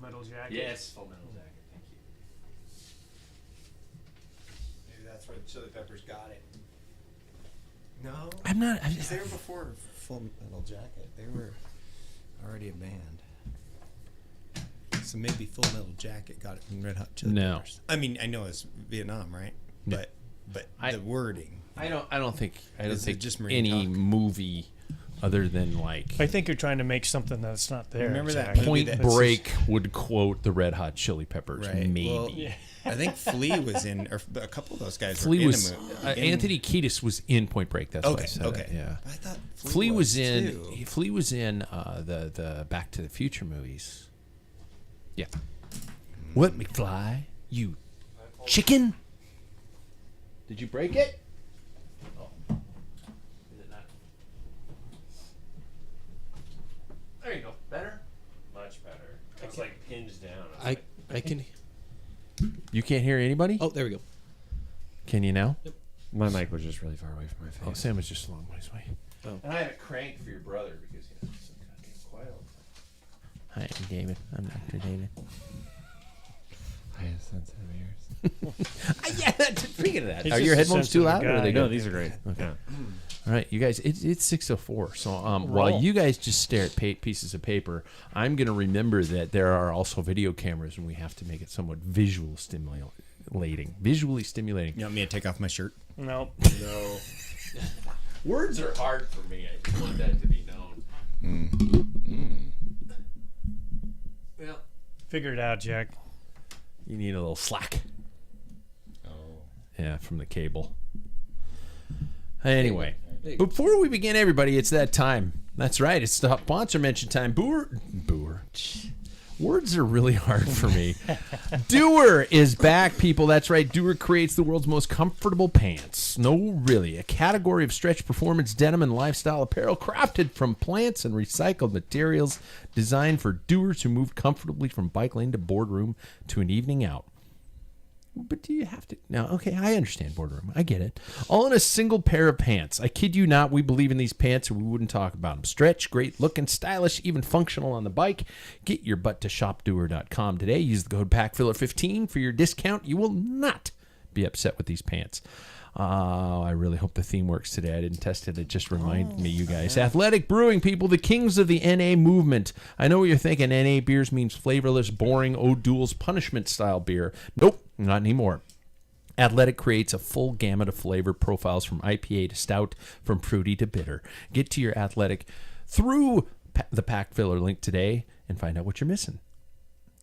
Metal Jacket? Yes, Full Metal Jacket. Thank you. Maybe that's where the Chili Peppers got it. No. I'm not. They were before Full Metal Jacket. They were already a band. So maybe Full Metal Jacket got it from Red Hot Chili Peppers. I mean, I know it's Vietnam, right? But the wording. I don't think just any movie other than like. I think you're trying to make something that's not there. Remember that exactly. movie Point that's Break would quote the Red Hot Chili Peppers, Right. maybe. Well, I think Flea was in, or a couple of those guys Flea were was in a movie. Anthony Kiedis was in Point Break. That's why I said it. Yeah. I thought Flea was in. too. Flea was in the Back to the Future movies. Yeah. What, McFly? You chicken? Did you break it? Oh. Is it not? There you go. Better? Much better. It's like hinged down. I can. You can't hear anybody? Oh, there we go. Can you now? My mic was just really far away from my face. Oh, Sam was just a long ways away. Oh. And I have it cranked for your brother because he's so goddamn quiet all the time. Hi, I'm David. I'm Dr. David. I have sensitive ears. Yeah, speaking of that, He's are just your a headphones too loud? sensitive Or are they guy. No, good? these are great. Okay. Yeah. All right, you guys, it's 6:04. So while you guys just stare at pieces of paper, I'm going to remember that there are also video cameras, and we have to make it somewhat visually stimulating. You want me to take off my shirt? No. No. Words are hard for me. I just want that to be known. Well, Figure it out, Jack. you need a little slack. Oh. Yeah, from the cable. Anyway, before we begin, everybody, it's that time. That's right. It's the sponsor mention time. Boer. Words are really hard for me. Doer is back, people. That's right. Doer creates the world's most comfortable pants. No, really. A category of stretch performance denim and lifestyle apparel crafted from plants and recycled materials designed for doers who move comfortably from bike lane to boardroom to an evening out. But do you have to? No, okay, I understand boardroom. I get it. All in a single pair of pants. I kid you not, we believe in these pants or we wouldn't talk about them. Stretch, great looking, stylish, even functional on the bike. Get your butt to shopdoer.com today. Use the code PACKFILLER15 for your discount. You will not be upset with these pants. I really hope the theme works today. I didn't test it. It just reminded me, you guys. Athletic Brewing, people, the kings of the NA movement. I know what you're thinking. NA beers means flavorless, boring, O'Doul's punishment-style beer. Nope, not anymore. Athletic creates a full gamut of flavor profiles from IPA to stout, from fruity to bitter. Get to your Athletic through the Pack Filler link today and find out what you're missing.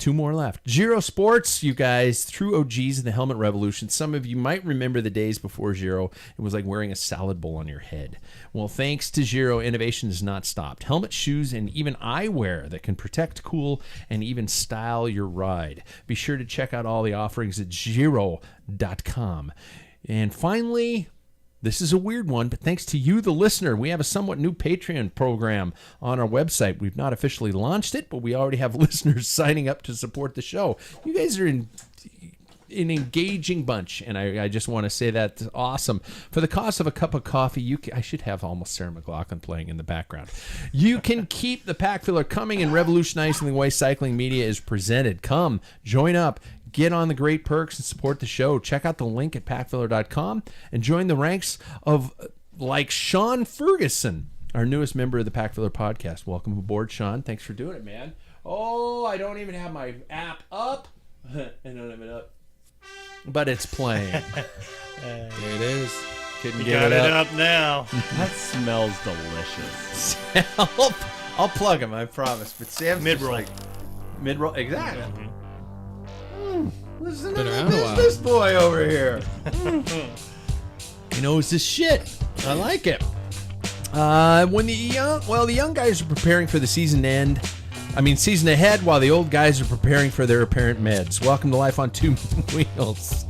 2 more left. Giro Sports, you guys, true OGs in the helmet revolution. Some of you might remember the days before Giro. It was like wearing a salad bowl on your head. Well, thanks to Giro, innovation has not stopped. Helmet, shoes, and even eyewear that can protect, cool, and even style your ride. Be sure to check out all the offerings at Giro.com. And finally, this is a weird one, but thanks to you, the listener, we have a somewhat new Patreon program on our website. We've not officially launched it, but we already have listeners signing up to support the show. You guys are an engaging bunch, and I just want to say that's awesome. For the cost of a cup of coffee, I should have almost Sarah McLachlan playing in the background. You can keep the Pack Filler coming and revolutionizing the way cycling media is presented. Come, join up. Get on the great perks and support the show. Check out the link at packfiller.com and join the ranks of like Sean Ferguson, our newest member of the Packfiller podcast. Welcome aboard, Sean. Thanks for doing it, man. Oh, I don't even have my app up. I don't have it up. But it's playing. There it is. Couldn't You get got it it up. up now. That smells delicious. I'll plug him, I promise. But Sam's Mid-roll. Like, mid-roll, exactly. Listen Been to around the a while. business boy over here. He knows his shit. I like it. When the young guys are preparing for the season ahead, while the old guys are preparing for their apparent meds. Welcome to Life on Two Wheels.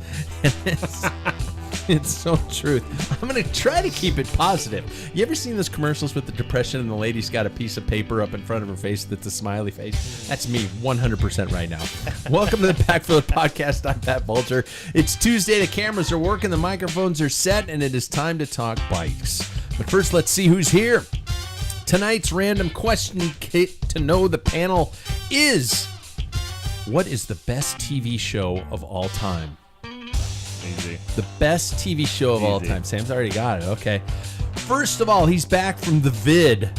It's so truth. I'm going to try to keep it positive. You ever seen those commercials with the depression and the lady's got a piece of paper up in front of her face that's a smiley face? That's me 100% right now. Welcome to the Packfiller Podcast. I'm Pat Bulger. It's Tuesday. The cameras are working. The microphones are set. And it is time to talk bikes. But first, let's see who's here. Tonight's random question kit to know the panel is What is the best TV show of all time? Easy. The best TV show of all Easy. time. Sam's already got it. Okay. First of all, he's back from the vid.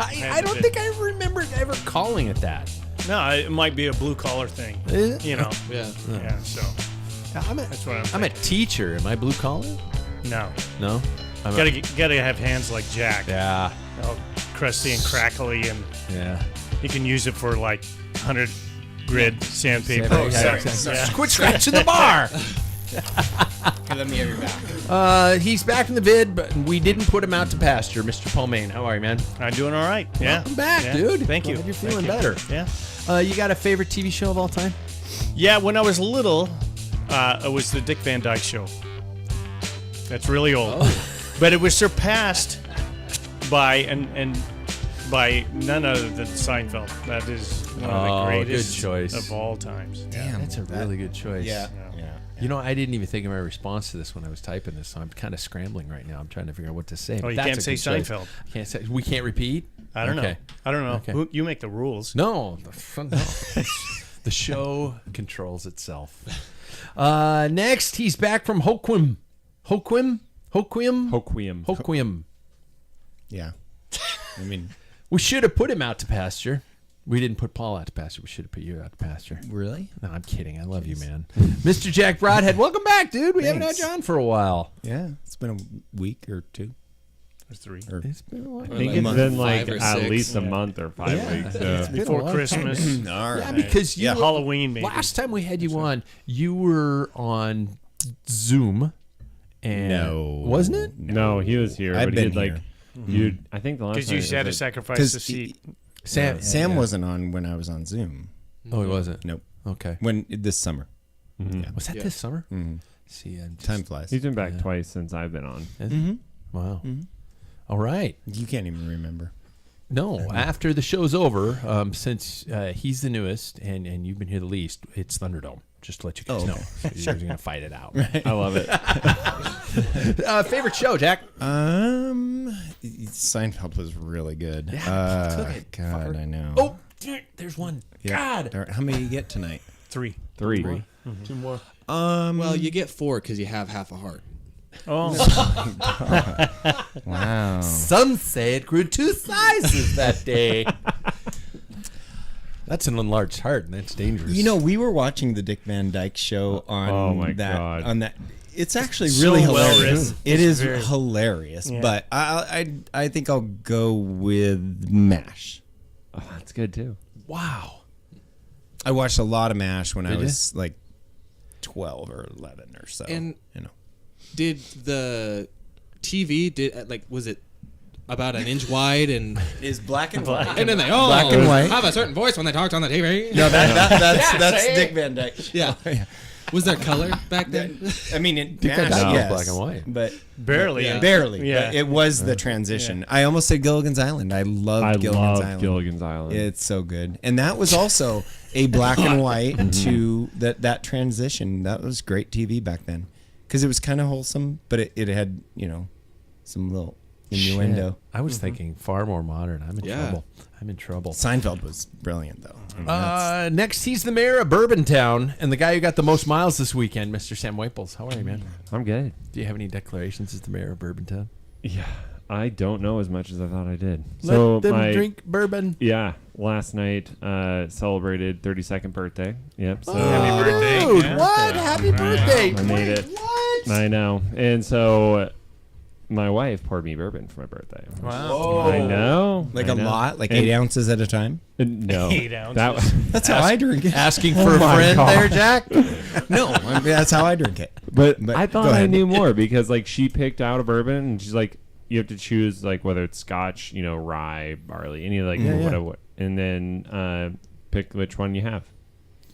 I don't think I remember ever calling it that. No, it might be a blue collar thing. Is it? You know. Yeah. Yeah. So that's what I'm a teacher. Am I blue collar? no. No. Gotta have hands like Jack. Yeah. All crusty and crackly, and Yeah. you can use it for like 100 grid sandpaper. Oh, sorry. Quit scratching the bar. Okay, let me have your back. He's back in the vid, but we didn't put him out to pasture. Mr. Palmain, how are you, man? I'm doing all right. Yeah. Welcome back, Yeah. dude. Thank you. Glad you're Thank feeling you. better. Yeah. You got a favorite TV show of all time? Yeah. When I was little, it was the Dick Van Dyke Show. That's really old, but it was surpassed by by none other than Seinfeld. That is one of the greatest good choice. of all times. Damn, That's a really good choice. Yeah. You know, I didn't even think of my response to this when I was typing this, so I'm kind of scrambling right now. I'm trying to figure out what to say. Oh, but you that's can't a say good choice. Seinfeld. Can't say. We can't repeat. I don't Okay. know. I don't know. Okay. You make the rules. No, the show controls itself. Next, he's back from Hoquiam. Yeah. I mean, We should have put him out to pasture. We didn't put Paul out to pasture. We should have put you out to pasture. really? No, I'm kidding. I love you, man. Mr. Jack Broadhead, welcome back, dude. We haven't had Thanks. you on for a while. Yeah. It's been a week or two. There's 3. Or It's been a while. I think Like it's month been 5 like or at 6. least a Yeah. month or 5 Yeah. weeks. It's So. been a Before long Christmas. all Yeah, right. because you Yeah. Halloween, maybe. last time we had you on, you were on Zoom. And No. wasn't it? No, he was here, I've but been he had here. you. I think the last Because time you it had to was like- sacrifice the seat. Sam wasn't on when I was on Zoom. Oh, he wasn't. Nope. Okay. When this summer. Was that Yeah. this summer? Mhm. See, I'm just, Time flies. He's been back twice since I've been on. Wow. All right. You can't even remember. No, after the show's over, since he's the newest and you've been here the least, it's Thunderdome. Just to let you guys know. So you're going to fight it out. I love it. Favorite show, Jack? Seinfeld was really good. Yeah, took it. God, I know. Oh, there's one. Yeah. God. All right, how many you get tonight? 3. 3. Two more. Well, you get 4 because you have half a heart. Oh, Wow. Some say it grew 2 sizes that day. That's an enlarged heart, and that's dangerous. You know, we were watching the Dick Van Dyke Show on Oh my that. God. On that, it's actually So really well hilarious. written. It It's is very- hilarious, Yeah. but I think I'll go with MASH. Oh, that's good too. wow. I watched a lot of MASH when I Did ya? was like 12 or 11 or so. And- you know, Did the TV was it about an inch wide and is black and white. and then they Black and white. have a certain voice when they talked on the TV? No, that's Dick Van Dyke. Yeah. Was there color back then? I mean, it Van MASH, Dyke was yes, black and white. but barely. Yeah. barely. Yeah. But it was the transition. I almost said Gilligan's Island. I loved Gilligan's Island. Gilligan's Island. It's so good, and that was also a black and white to that transition. That was great TV back then because it was kind of wholesome, but it had some little innuendo. Shit. I was thinking far more modern. I'm in trouble. I'm in trouble. Seinfeld was brilliant though. I mean, that's- Next, he's the mayor of Bourbontown and the guy who got the most miles this weekend, Mr. Sam Waples. How are you, man? I'm good. Do you have any declarations as the mayor of Bourbontown? Yeah, I don't know as much as I thought I did. Let them drink bourbon. Yeah, last night celebrated 32nd birthday. Yep. So Happy birthday. Dude, Yeah. what? Happy birthday. I made Wait, it. What? I know, and so my wife poured me bourbon for my birthday. Wow. I know. like I a know. lot, like And- 8 ounces at a time. No, 8 ounces. That, That's how I drink it. Asking for a friend there, Jack? No, I mean, that's how I drink it. but But I go thought I ahead. knew more because like she picked out a bourbon and she's like, you have to choose like whether it's Scotch, rye, barley, any like whatever, and then pick which one you have.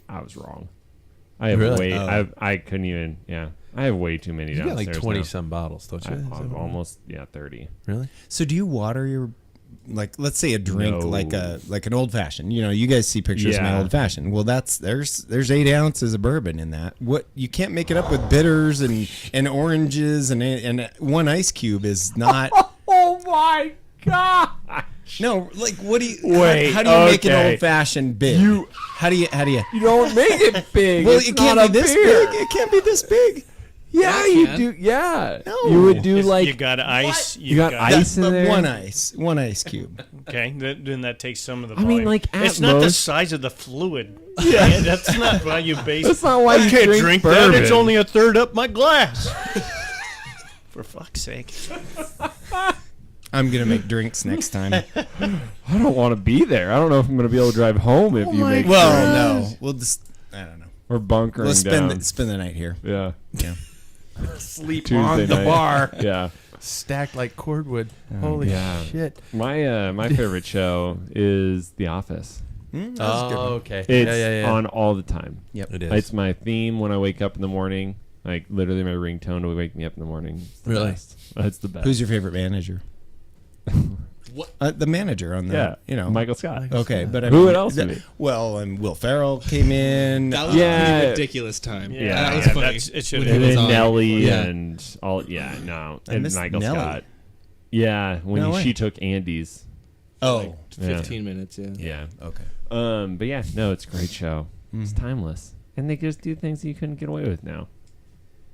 I was wrong. I have Really? way. Oh. I couldn't even. Yeah, I have way too many You got downstairs. like 20 now. some bottles, don't you? Is that I'm what- almost 30. Really? So do you water your let's say a drink No. like an old fashioned. You guys see pictures of my Yeah. old fashioned. Well, there's 8 ounces of bourbon in that. What you can't make it up with bitters and oranges and one ice cube is not. Oh my God! No, like what do you? Wait, how do you make an okay. old fashioned big? How do you? You don't make it big. Well, It's it can't not be a this beer. big. It can't be this big. Yeah, Yeah, you can. do. Yeah, No. you would do You like got ice. You got ice in But there. one ice cube. Okay, then that takes some of the I mean, volume. like, at it's not the most- size of the fluid. Yeah, that's not why you base. That's not why I you can't drink that. It's bourbon. only a third up my glass. For fuck's sake. I'm gonna make drinks next time. I don't want to be there. I don't know if I'm going to be able to drive home if you make Well, no, we'll just. I don't know. or bunkering We'll down. spend the night here. Yeah, Yeah. Sleep Tuesday on the night. bar, Yeah. stacked like cordwood. Holy yeah. shit! My favorite show is The Office. That's a good one. okay. It's on all the time. Yep. It is. It's my theme when I wake up in the morning. Like literally my ringtone will wake me up in the morning. It's the Really? best. It's the best. Who's your favorite manager? What? The manager on the. Michael Scott. Okay, but I Who mean, would else would be? Well, and Will Ferrell came in. That was Yeah. a pretty ridiculous time. Yeah, that was yeah, funny. that's- it should when have he And was then on. Nelly Yeah. and all. Yeah, no. I And miss Michael Nelly. Scott. Yeah, when No way. she took Andy's. Oh, 15 minutes. Yeah. Yeah. okay. But yeah, no, it's a great show. It's timeless, and they just do things that you couldn't get away with now.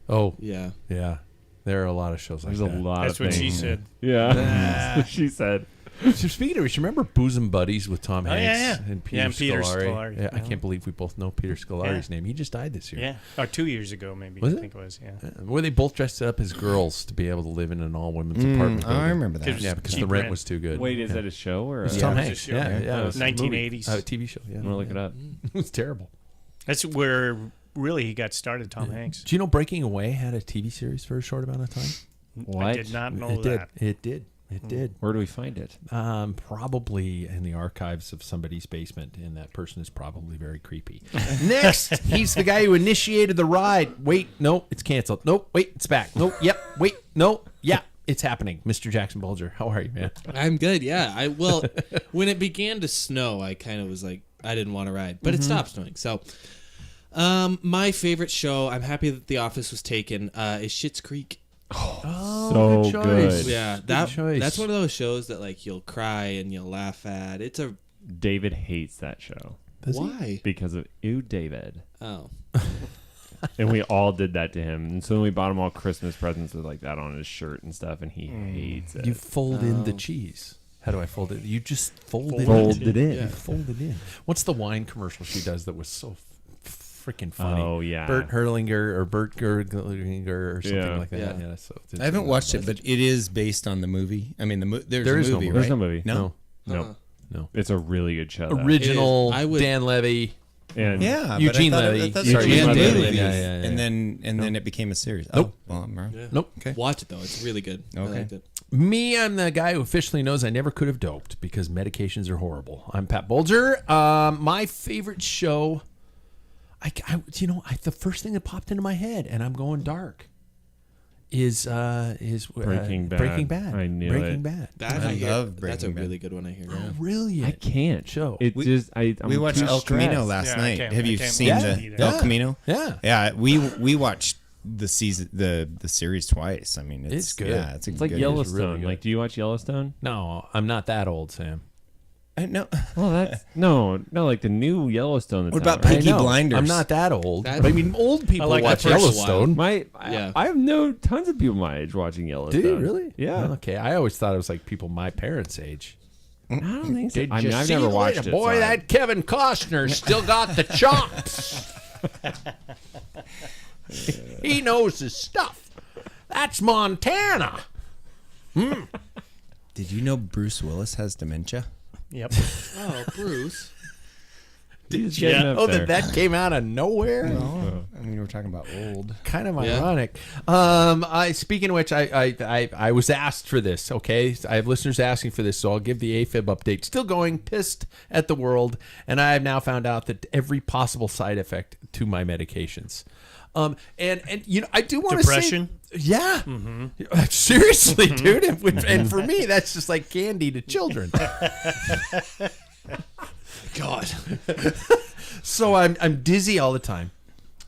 Oh, Yeah. yeah. There are a lot of shows like There's a that. lot That's of what things. she said. Yeah, that's what she said. So speaking of which, you remember Bosom Buddies with Tom Oh, Hanks yeah, yeah. and Peter Yeah, and Peter Scolari? Scolari. Yeah, I Yeah. can't believe we both know Peter Scolari's name. He just died this year. Yeah, or 2 years ago maybe. Was I it? think it was. Yeah. Were they both dressed up as girls to be able to live in an all-women's apartment building? I remember that. Kids- Yeah, because Cheap the rent rent. was too good. Wait, is yeah. that a show or? It's a... Tom Yeah, it was Hanks. a show. Yeah, Yeah. yeah. It was a movie. 1980s. A TV show. Yeah. I'm gonna look it up. It was terrible. That's where really he got started, Tom Hanks. Do you know Breaking Away had a TV series for a short amount of time? What? I did not know it that. did. It did. It did. Where do we find it? Probably in the archives of somebody's basement, and that person is probably very creepy. Next, he's the guy who initiated the ride. Wait, no, it's canceled. Nope, wait, it's back. Nope, yep, wait, no, yeah, it's happening. Mr. Jackson Bulger, how are you, man? I'm good. Yeah. Well, when it began to snow, I kind of was like, I didn't want to ride, but it stopped snowing. So, my favorite show, I'm happy that The Office was taken, is Schitt's Creek. Oh, So good choice. good. Yeah, Good choice. that's one of those shows that like you'll cry and you'll laugh at. It's a David hates that show why? because of David. Oh, And we all did that to him. And so then we bought him all Christmas presents with like that on his shirt and stuff, and he hates it. You fold in the cheese. How do I fold it? You just fold it Fold in. it in. You fold it in. What's the wine commercial she does that was so freaking funny? Oh, yeah. Bert Herlinger or Bert Gerlinger or something Yeah. like that. Yeah. Yeah. So I haven't watched it, but it is based on the movie. I mean, there's There a is no movie, movie. right? There's no movie. No. No. No. It's a really good show. though. Original It is. I would- Dan Levy. And Yeah, Eugene but I thought Levy. It, that's Sorry, a Eugene movie. Levy. Yeah. And then it became a series. Nope. Oh, well, I'm wrong. Nope. Okay. watch it though. It's really good. I Okay. liked it. Me, I'm the guy who officially knows I never could have doped because medications are horrible. I'm Pat Bulger. My favorite show, the first thing that popped into my head, and I'm going dark, is Breaking Bad. Breaking Bad. I knew Breaking it. Bad. That I I hear- love That's a Breaking Bad. really good one. I hear. Yeah. Brilliant. I can't show. It We- just I'm We watched too El Camino stressed. last Yeah, I night. can't- Have I you can't seen watch the it either. El Yeah. Camino? Yeah. Yeah, we watched the season, the series twice. I mean, It's good. Yeah, It's like good. Yellowstone. good. Like, do you watch Yellowstone? No, I'm not that old, Sam. I know. Well, that's no, like the new Yellowstone. That's What about out right Peaky I know. Blinders? I'm not that old. That- But I mean, old people like watch the first Yellowstone. Yeah. I have no tons of people my age watching Yellowstone. Do you really? Yeah. Okay. I always thought it was like people my parents' age. I don't think so. Did I mean, you I've see never the watched way- it. Boy, so I- that Kevin Costner still got the chops. He knows his stuff. That's Montana. Did you know Bruce Willis has dementia? Yep. Oh, Bruce. He's Yeah. getting up Oh, there. that came out of nowhere. I mean, we're talking about old. Kind of Yeah. ironic. Speaking of which, I was asked for this. Okay, I have listeners asking for this, so I'll give the AFib update. Still going, pissed at the world, and I have now found out that every possible side effect to my medications. And you know, I do want to say, Depression? yeah, seriously, dude, and for me, that's just like candy to children. God. So I'm dizzy all the time.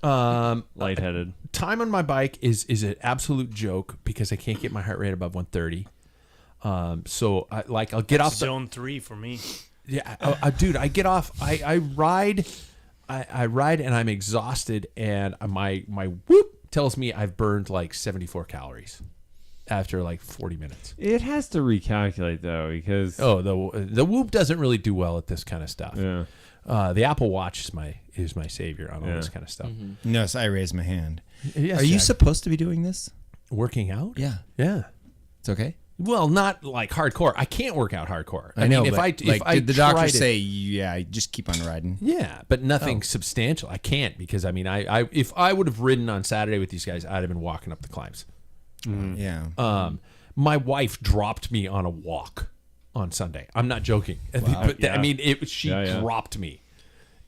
lightheaded. Time on my bike is an absolute joke because I can't get my heart rate above 130. So I'll get off Zone 3 for me. Yeah, dude, I get off. I ride. I ride and I'm exhausted, and my whoop tells me I've burned like 74 calories after like 40 minutes. It has to recalculate though, because the whoop doesn't really do well at this kind of stuff. yeah. The Apple Watch is my savior on all this kind of stuff. No, so I raised my hand. Yes, Are you Jack. supposed to be doing this? Working out? Yeah. It's okay. Well, not like hardcore. I can't work out hardcore. I know. mean, But if I did the doctor tried it- say, yeah, just keep on riding? Yeah, but nothing substantial. I can't because I mean, I if I would have ridden on Saturday with these guys, I'd have been walking up the climbs. Yeah. My wife dropped me on a walk on Sunday. I'm not joking. But Yeah. I mean, she Yeah. dropped me.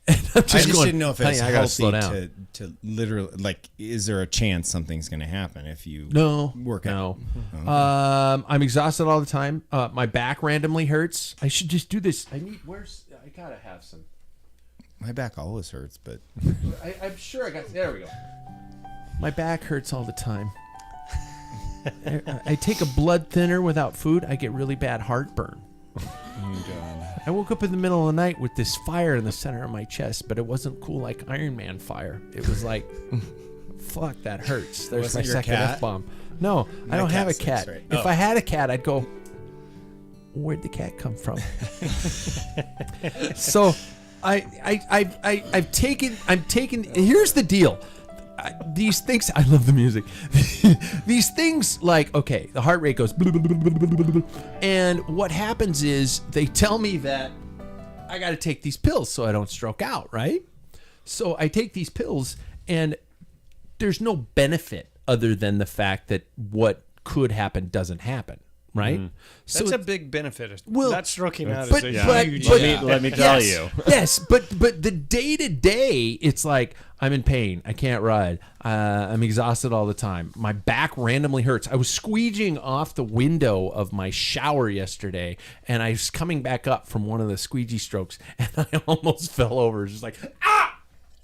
And I'm I just going, didn't know if it's "Honey, I gotta slow healthy down." to literally, like, is there a chance something's going to happen if you work out? No. I'm exhausted all the time. My back randomly hurts. I should just do this. I gotta have some. My back always hurts, but I'm sure I got. There we go. My back hurts all the time. I take a blood thinner without food. I get really bad heartburn. oh god. I woke up in the middle of the night with this fire in the center of my chest, but it wasn't cool like Iron Man fire. It was like, fuck, that hurts. There's Wasn't my your second cat? F-bomb. No, I don't have a cat cat. sucks, right? If I had a cat, I'd go, where'd the cat come from? So I'm taking, here's the deal. These things, I love the music. These things, like, okay, the heart rate goes, and what happens is they tell me that I got to take these pills so I don't stroke out, right? So I take these pills, and there's no benefit other than the fact that what could happen doesn't happen, right? That's a big benefit. Well, not stroking out but- is a but- huge but- Let me tell Yes. you. Yes, but the day to day, it's like I'm in pain. I can't ride. I'm exhausted all the time. My back randomly hurts. I was squeegeeing off the window of my shower yesterday, and I was coming back up from one of the squeegee strokes, and I almost fell over. It was just like,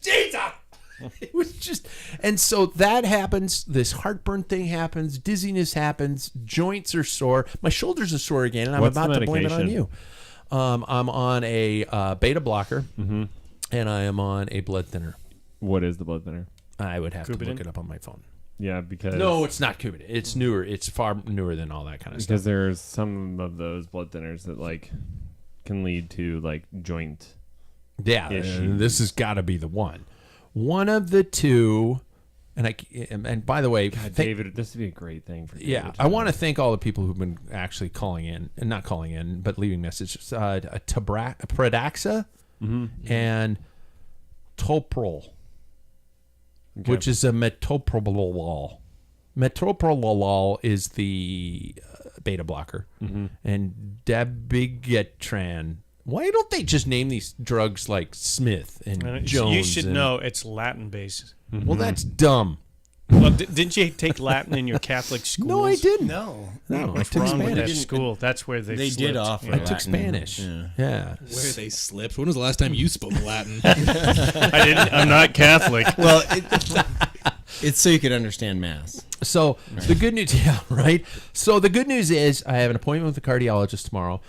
Jesus! It was just, and so that happens. This heartburn thing happens. Dizziness happens. Joints are sore. My shoulders are sore again, and I'm What's about the to blame it on medication? you. I'm on a beta blocker, and I am on a blood thinner. What is the blood thinner? I would have to Coumadin? look it up on my phone. Yeah, because No, it's not Coumadin. It's newer. It's far newer than all that kind of because stuff. there's some of those blood thinners that like can lead to like joint. Yeah, issues. this has got to be the one. One of the two, and by the way, David, this would be a great thing for David. yeah, I want to thank all the people who've been actually calling in, and not calling in, but leaving messages. Pradaxa and Toprol, which is a metoprolol. Metoprolol is the beta blocker, and dabigatran. Why don't they just name these drugs like Smith and Jones? You should and- know it's Latin based. Well, that's dumb. Well, didn't you take Latin in your Catholic school? No, I didn't. No. No, I What's took wrong with that Spanish. school? That's where they They slipped. did offer. I took Latin. Spanish. Yeah. Where they slipped. When was the last time you spoke Latin? I didn't. I'm not Catholic. Well, it's so you could understand mass. So the good news, yeah, right. So the good news is I have an appointment with a cardiologist tomorrow.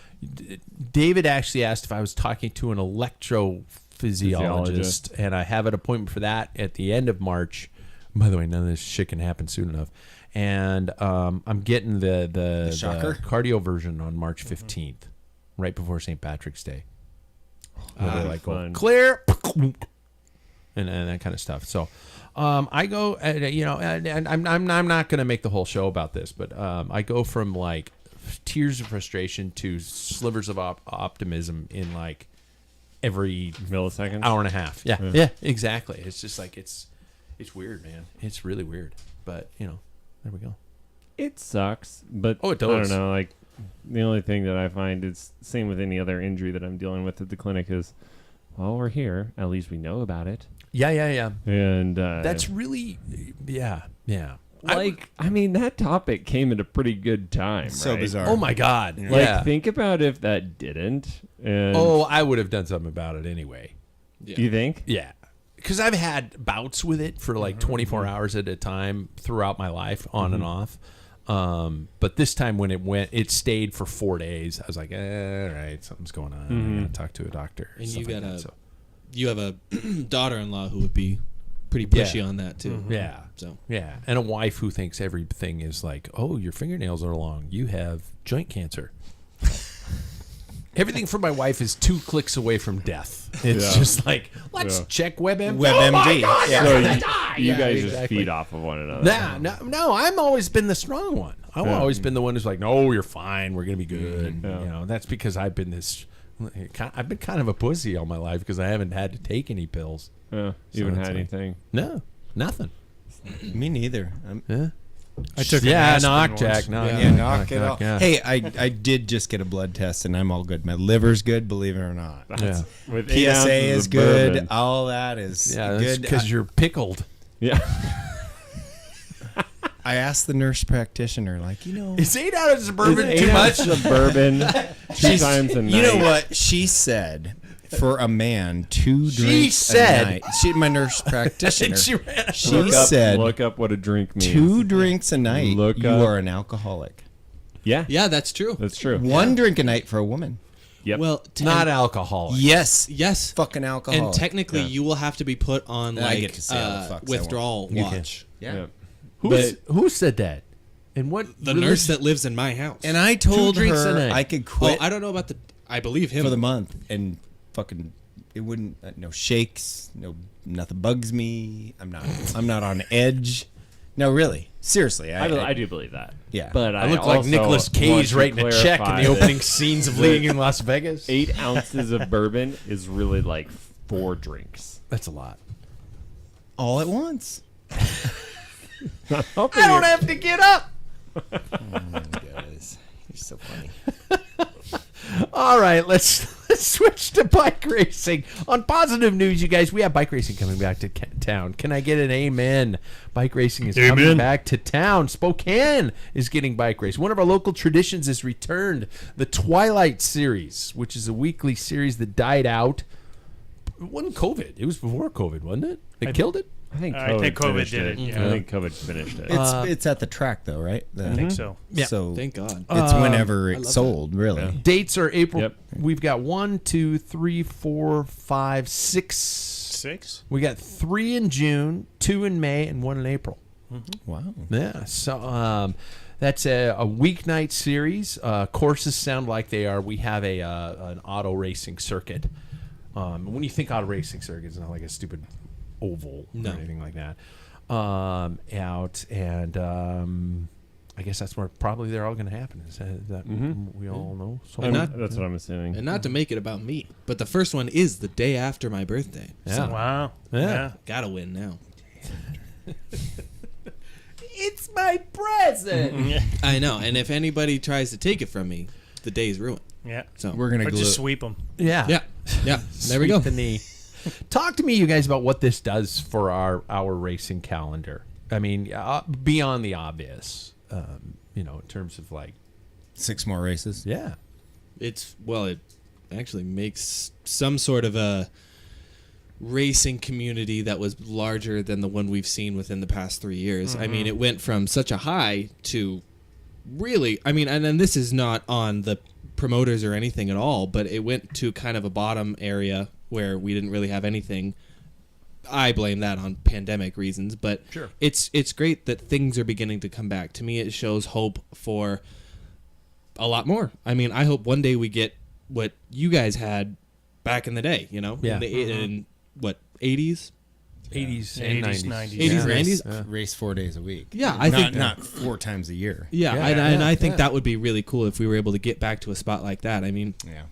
David actually asked if I was talking to an electrophysiologist, and I have an appointment for that at the end of March. By the way, none of this shit can happen soon enough. And I'm getting the shocker? cardio version on March 15th, right before St. Patrick's Day. Where they like go fun. clear, and that kind of stuff. So. I go, and I'm not going to make the whole show about this, but I go from like tears of frustration to slivers of optimism in like every Milliseconds. hour and a half. Yeah, exactly. It's just like it's weird, man. It's really weird, but there we go. It sucks, but Oh, it I does. don't know. Like the only thing that I find is same with any other injury that I'm dealing with at the clinic is, well, we're here. At least we know about it. Yeah. And That's really, yeah. I mean, that topic came at a pretty good time. So right? bizarre. Oh my God. Like, Yeah. think about if that didn't. And Oh, I would have done something about it anyway. do you think? Yeah. Because I've had bouts with it for like 24 hours at a time throughout my life, on and off. But this time when it stayed for 4 days. I was like, all right, something's going on. I gotta talk to a doctor. And stuff you like got that, so. you have a daughter-in-law who would be pretty pushy on that too. Yeah. So Yeah, and a wife who thinks everything is like, oh, your fingernails are long. You have joint cancer. Everything from my wife is 2 clicks away from death. It's just like, let's check WebMD. WebMD. Oh my God, Yeah. you're So gonna die. you guys just exactly. feed off of one another. No, I've always been the strong one. I've always been the one who's like, no, you're fine. We're gonna be good. Yeah. You know, that's because I've been kind of a pussy all my life because I haven't had to take any pills. Yeah, you haven't it's had like- anything. No, nothing. Me neither. Yeah. I took an Yeah, aspirin knock, once. Jack. Knock, Yeah, knock it off. yeah. Hey, I did just get a blood test and I'm all good. My liver's good, believe it or not. Yeah. With 8 ounces PSA of is good. bourbon. All that is Yeah, that's good. because you're pickled. Yeah. I asked the nurse practitioner, like, Is 8 ounces of bourbon Is too 8 much? ounces of bourbon 2 times a night. you know what she said? For a man, 2 drinks said- a night. My nurse practitioner. She ran. She said Look up what a drink means. 2 drinks a night. Look you up- are an alcoholic. Yeah, yeah, that's true. that's true. 1 drink a night for a woman. Yep. Well, Not alcoholic. Yes. yes, Fucking alcoholic. and technically you will have to be put on I like get to say all the fucks I want. withdrawal You can. watch. Yeah. Yeah. Who said that? And what The nurse that lives in my house. And I told drinks a her night. I could oh, quit I don't know about the. I believe him for the month and fucking it wouldn't no shakes, no nothing bugs me. I'm not on edge. No, really. Seriously. I do believe that. Yeah. But I look like also Nicolas want Cage to writing a check in clarify the that opening scenes of Leading in Las Vegas. 8 ounces of bourbon is really like 4 drinks. That's a lot. all at once. I don't have to get up. Guys, you're so funny. All right, let's switch to bike racing. On positive news, you guys, we have bike racing coming back to town. Can I get an amen? Bike racing is coming back to town. Spokane is getting bike race. One of our local traditions has returned, the Twilight Series, which is a weekly series that died out. It wasn't COVID. It was before COVID, wasn't it? They killed it? I think I think COVID finished did it, yeah. I think COVID finished it. It's at the track though, right? I think so. Yeah. So Thank God. it's whenever it's sold, really. Dates are April. Yep. We've got 1, 2, 3, 4, 5, 6. 6. We got 3 in June, 2 in May, and 1 in April. Wow. Yeah, so that's a weeknight series. Courses sound like they are. We have an auto racing circuit. When you think auto racing circuit, it's not like a stupid oval No. or anything like that. Out and I guess that's where probably they're all going to happen. Is that we all know? So That's what I'm assuming. And not to make it about me, but the first one is the day after my birthday. Yeah. So Wow. Yeah. gotta win now. It's my present. I know. And if anybody tries to take it from me, the day's ruined. Yeah. So We're gonna But glue just sweep them. Yeah. yeah. There we go. Sweep the knee. Talk to me, you guys, about what this does for our racing calendar. I mean, beyond the obvious, in terms of like, 6 more races. yeah. It actually makes some sort of a racing community that was larger than the one we've seen within the past 3 years. I mean, it went from such a high to really, I mean, and then this is not on the promoters or anything at all, but it went to kind of a bottom area where we didn't really have anything. I blame that on pandemic reasons, but Sure. it's great that things are beginning to come back. To me, it shows hope for a lot more. I mean, I hope one day we get what you guys had back in the day, Yeah. in what, 80s? 80s and 80s, 90s. 80s or Race, 90s? race 4 days a week. Yeah, I think not 4 times a year. Yeah, Yeah, and I think yeah. that would be really cool if we were able to get back to a spot like that. I mean, Yeah.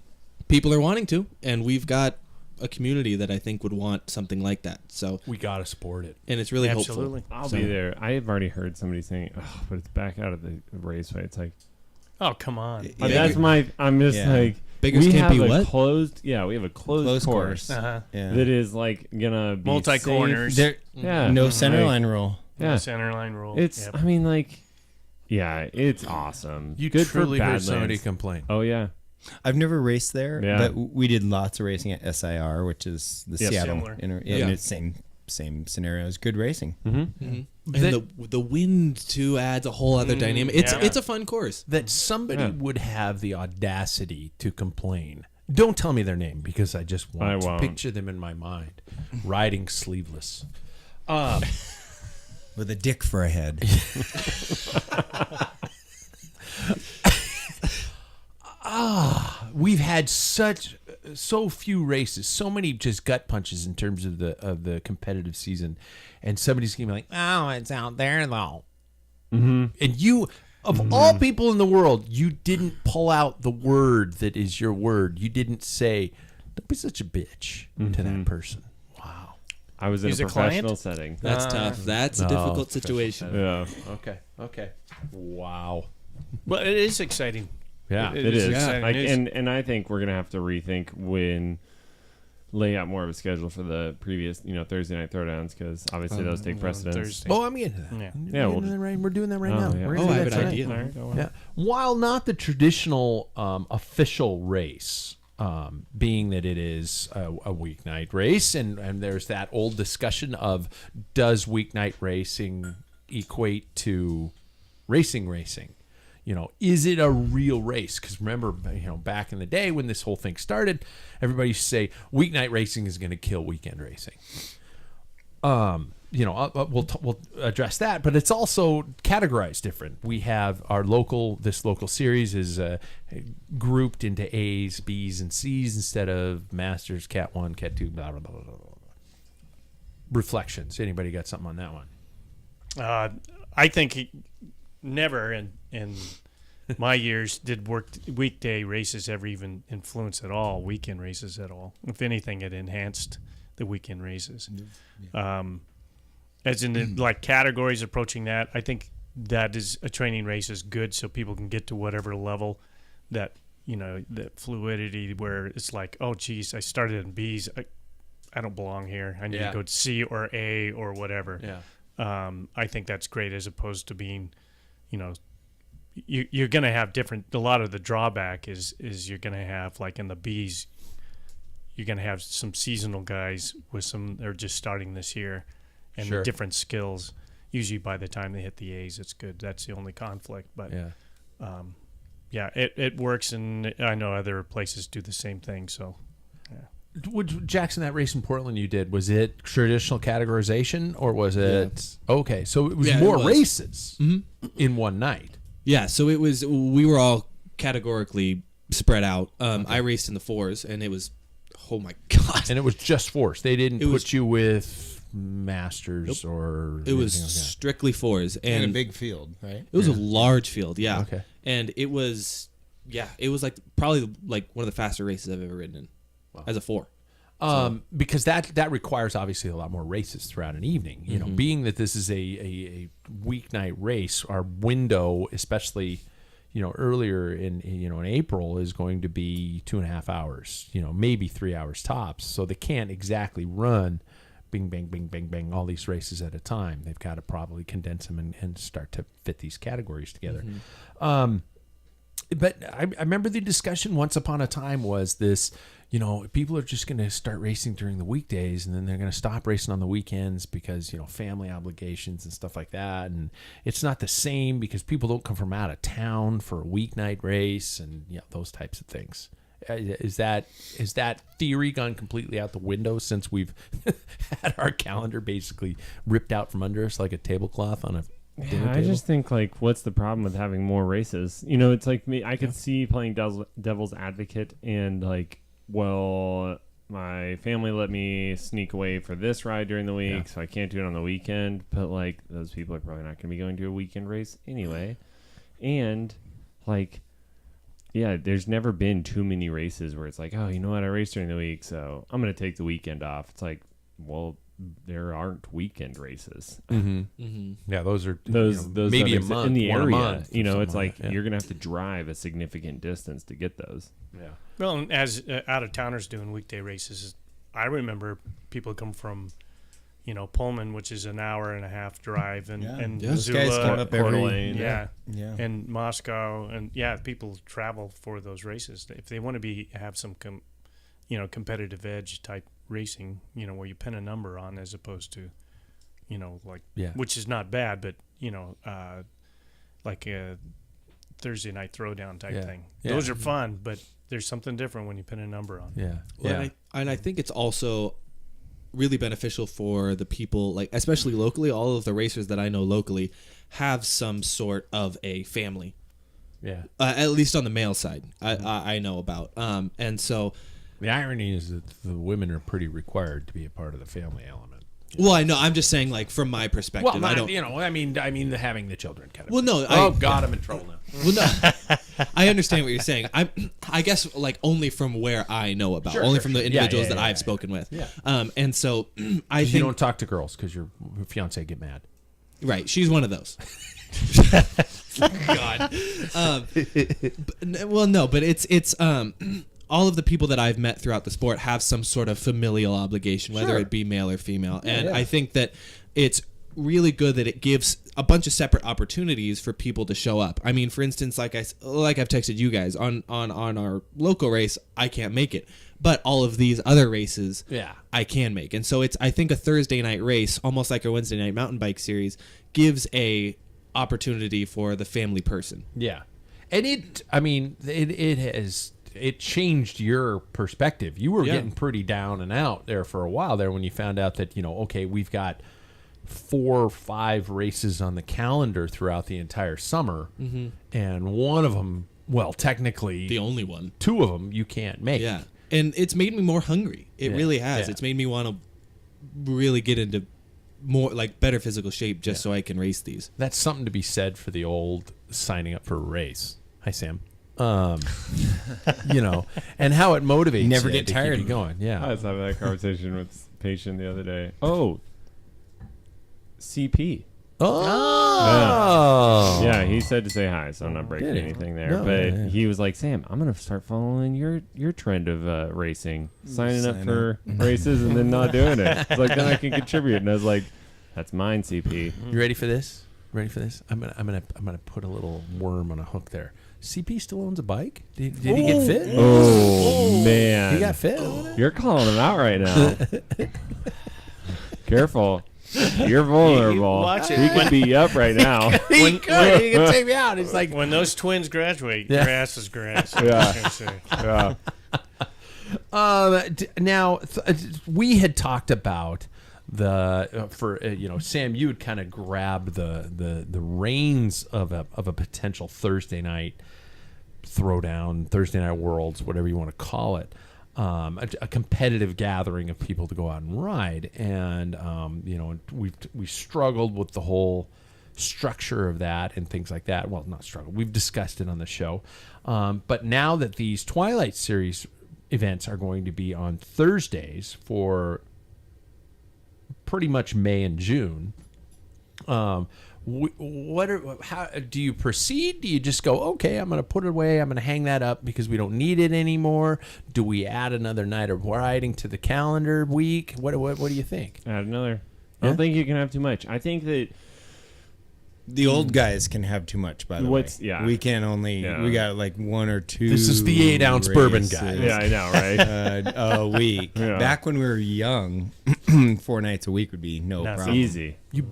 people are wanting to, and we've got a community that I think would want something like that. So, We got to support it. and it's really Absolutely. hopeful. I'll So- be there. I have already heard somebody saying, "Oh, but it's back out of the raceway." It's like Oh, come on. Yeah. that's my. I'm just Yeah. like Beggars we can't have be a what? closed. Yeah, we have a closed course Uh-huh. Yeah. that is like gonna be Multi-corners. safe. There, Yeah, no center Like, line rule. Yeah, Center line rule. it's. Yep. I mean, like, yeah, it's awesome. You Good for truly heard somebody Badlands. complain. Oh yeah, I've never raced there, Yeah. but we did lots of racing at SIR, which is the Yep. Seattle. Similar. And Yeah. it's same same scenario as good racing. And the wind too adds a whole other dynamic. It's a fun course. That somebody would have the audacity to complain. Don't tell me their name because I just want to picture them in my mind riding sleeveless. With a dick for a head. We've had so few races, so many just gut punches in terms of the competitive season, and somebody's gonna be like, "Oh, it's out there though," and you, of all people in the world, you didn't pull out the word that is your word. You didn't say, "Don't be such a bitch" to that person. Wow. I was in a professional setting. That's tough. That's a difficult situation. Yeah. Okay. Wow. Well, it is exciting. Yeah. It is. exciting. Like, It is. and I think we're gonna have to rethink when lay out more of a schedule for the previous, Thursday night throwdowns, because obviously those take precedence. Thursday. Oh, I'm getting to that. Yeah. We're doing that right now. yeah. We're gonna Oh, do I have that an tonight. idea. All right, go on. Yeah. While not the traditional official race, being that it is a weeknight race, and there's that old discussion of does weeknight racing equate to racing? Is it a real race? Because remember, back in the day when this whole thing started, everybody used to say weeknight racing is going to kill weekend racing. We'll address that, but it's also categorized different. We have this local series is grouped into A's, B's, and C's instead of Masters, Cat 1, Cat 2, blah, blah, blah, blah, blah. Reflections. Anybody got something on that one? I think he never in my years did weekday races ever even influence at all weekend races at all. If anything, it enhanced the weekend races. As in the, categories approaching that, I think that is a training race is good so people can get to whatever level that the fluidity where it's like, oh geez, I started in B's, I don't belong here. I need to go to C or A or whatever. Yeah. I think that's great as opposed to being, you're going to have a lot of the drawback is you're going to have, like in the B's, you're going to have some seasonal guys they're just starting this year and different skills. Usually by the time they hit the A's, it's good. That's the only conflict. But it works, and I know other places do the same thing. So, Jackson, that race in Portland you did, was it traditional categorization or was it okay? So it was more races in one night. Yeah, so we were all categorically spread out. I raced in the fours, and it was, oh my God. And it was just fours. They didn't put you with Masters or it was strictly fours. And a big field, right? It was a large field, yeah. Okay. And it was probably like one of the faster races I've ever ridden in as a four. Because that requires obviously a lot more races throughout an evening. Being that this is a weeknight race, our window, especially earlier in April, is going to be 2.5 hours. Maybe 3 hours tops. So they can't exactly run, bing bang bing bang bang, all these races at a time. They've got to probably condense them and start to fit these categories together. But I remember the discussion once upon a time was this. People are just going to start racing during the weekdays, and then they're going to stop racing on the weekends because, family obligations and stuff like that. And it's not the same because people don't come from out of town for a weeknight race and those types of things. Is that theory gone completely out the window since we've had our calendar basically ripped out from under us like a tablecloth on a dinner table? I just think, what's the problem with having more races? It's like me. I could see playing devil's advocate and well, my family let me sneak away for this ride during the week, so I can't do it on the weekend. But those people are probably not going to be going to a weekend race anyway. And there's never been too many races where it's like, oh, you know what, I raced during the week, so I'm going to take the weekend off. It's like, well, there aren't weekend races. Yeah, those are those maybe a month in the one a area. month, It's like you're gonna have to drive a significant distance to get those. Yeah. well, and as out-of-towners doing weekday races, I remember people come from, Pullman, which is an hour and a half drive, and Those guys Missoula, come up every Coeur d'Alene. Yeah. and Moscow, and people travel for those races if they want to have some competitive edge type racing, where you pin a number on as opposed to, like, Yeah. which is not bad, but, like a Thursday night throwdown type thing. Yeah. Those are fun, but there's something different when you pin a number on. Yeah. Well, and I think it's also really beneficial for the people, like especially locally. All of the racers that I know locally have some sort of a family. Yeah. At least on the male side, I know about. And so, The irony is that the women are pretty required to be a part of the family element. well, I know. I'm just saying, like from my perspective, Well, I not, don't. I mean, the having the children kind of. Well, no. Oh God, I'm in trouble now. Well, no, I understand what you're saying. I guess like only from where I know about, only from the individuals that I've spoken with. Yeah. And so I You think don't talk to girls because your fiance get mad. right. She's one of those. God. Well, no, but it's all of the people that I've met throughout the sport have some sort of familial obligation, whether it be male or female, and I think that it's really good that it gives a bunch of separate opportunities for people to show up. I mean, for instance, like I've texted you guys on our local race, I can't make it, but all of these other races, I can make. And so I think a Thursday night race, almost like a Wednesday night mountain bike series, gives a opportunity for the family person. Yeah, and it has changed your perspective. You were getting pretty down and out there for a while there when you found out that okay, we've got 4 or 5 races on the calendar throughout the entire summer, and one of them, well, technically The only one. 2 of them you can't make. Yeah. And it's made me more hungry. It really has. Yeah. It's made me want to really get into more like better physical shape just so I can race these. That's something to be said for the old signing up for a race. Hi, Sam. And how it motivates you. Never get to tired. keep you going. Yeah. I was having that conversation with patient the other day. Oh, CP. Oh. Yeah, he said to say hi, so I'm not breaking Did he? anything there. No, but yeah. he was like, Sam, I'm going to start following your trend of racing, signing up Sign for races and then not doing it. It's like, then I can contribute. And I was like, that's mine, CP. You ready for this? Ready for this? I'm gonna put a little worm on a hook there. CP still owns a bike. Did he get fit? Oh, man. He got fit. You're calling him out right now. Careful. You're vulnerable. watch it. He could be up right now. He can take me out. It's like When those twins graduate, grass is grass. Yeah. That's what I say. Yeah. now we had talked about Sam, you would kind of grab the reins of a potential Thursday night throwdown, Thursday night worlds, whatever you want to call it. A competitive gathering of people to go out and ride, and we struggled with the whole structure of that and things like that. Well, not struggle. We've discussed it on the show, but now that these Twilight Series events are going to be on Thursdays for pretty much May and June. How do you proceed? Do you just go, okay, I'm going to put it away, I'm going to hang that up because we don't need it anymore? Do we add another night of riding to the calendar week? What do you think? Add another. I don't think you can have too much. I think that The old guys can have too much, by the way. Yeah. We can only, we got like 1 or 2. This is the 8-ounce bourbon races, guy. yeah, I know, right? a week. Yeah. Back when we were young, 4 nights a week would be no That's problem. Easy. You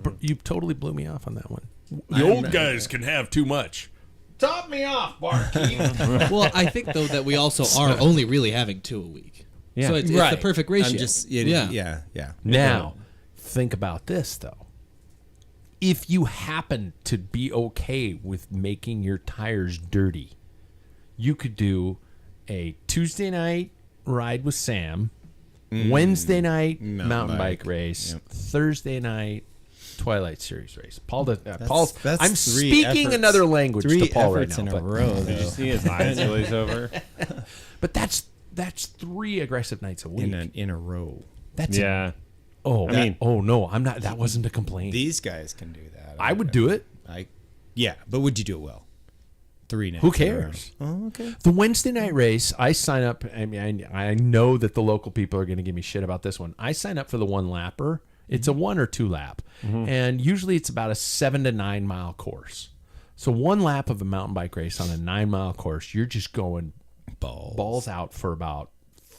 totally blew me off on that one. The old guys can have too much. Top me off, Barkeep. Well, I think though that we also are only really having 2 a week. Yeah. So it's the perfect ratio. I'm just, yeah. Now, think about this, though. If you happen to be okay with making your tires dirty, you could do a Tuesday night ride with Sam, Wednesday night mountain bike race, Thursday night Twilight Series race. Paul's. that's I'm 3 speaking efforts. another language 3 to Paul right efforts now. in a But, row, Did you though. see his eyes glaze over? but that's 3 aggressive nights a week. In a row. That's Yeah. Oh, I mean- oh no, I'm not. That wasn't a complaint. These guys can do that. I would do it. But would you do it well? 3 nights. Who in a row. cares? Oh, okay. The Wednesday night race, I sign up. I mean, I know that the local people are going to give me shit about this one. I sign up for the 1 lapper. It's a 1 or 2 lap, and usually it's about a 7 to 9 mile course. So 1 lap of a mountain bike race on a 9 mile course, you're just going balls out for about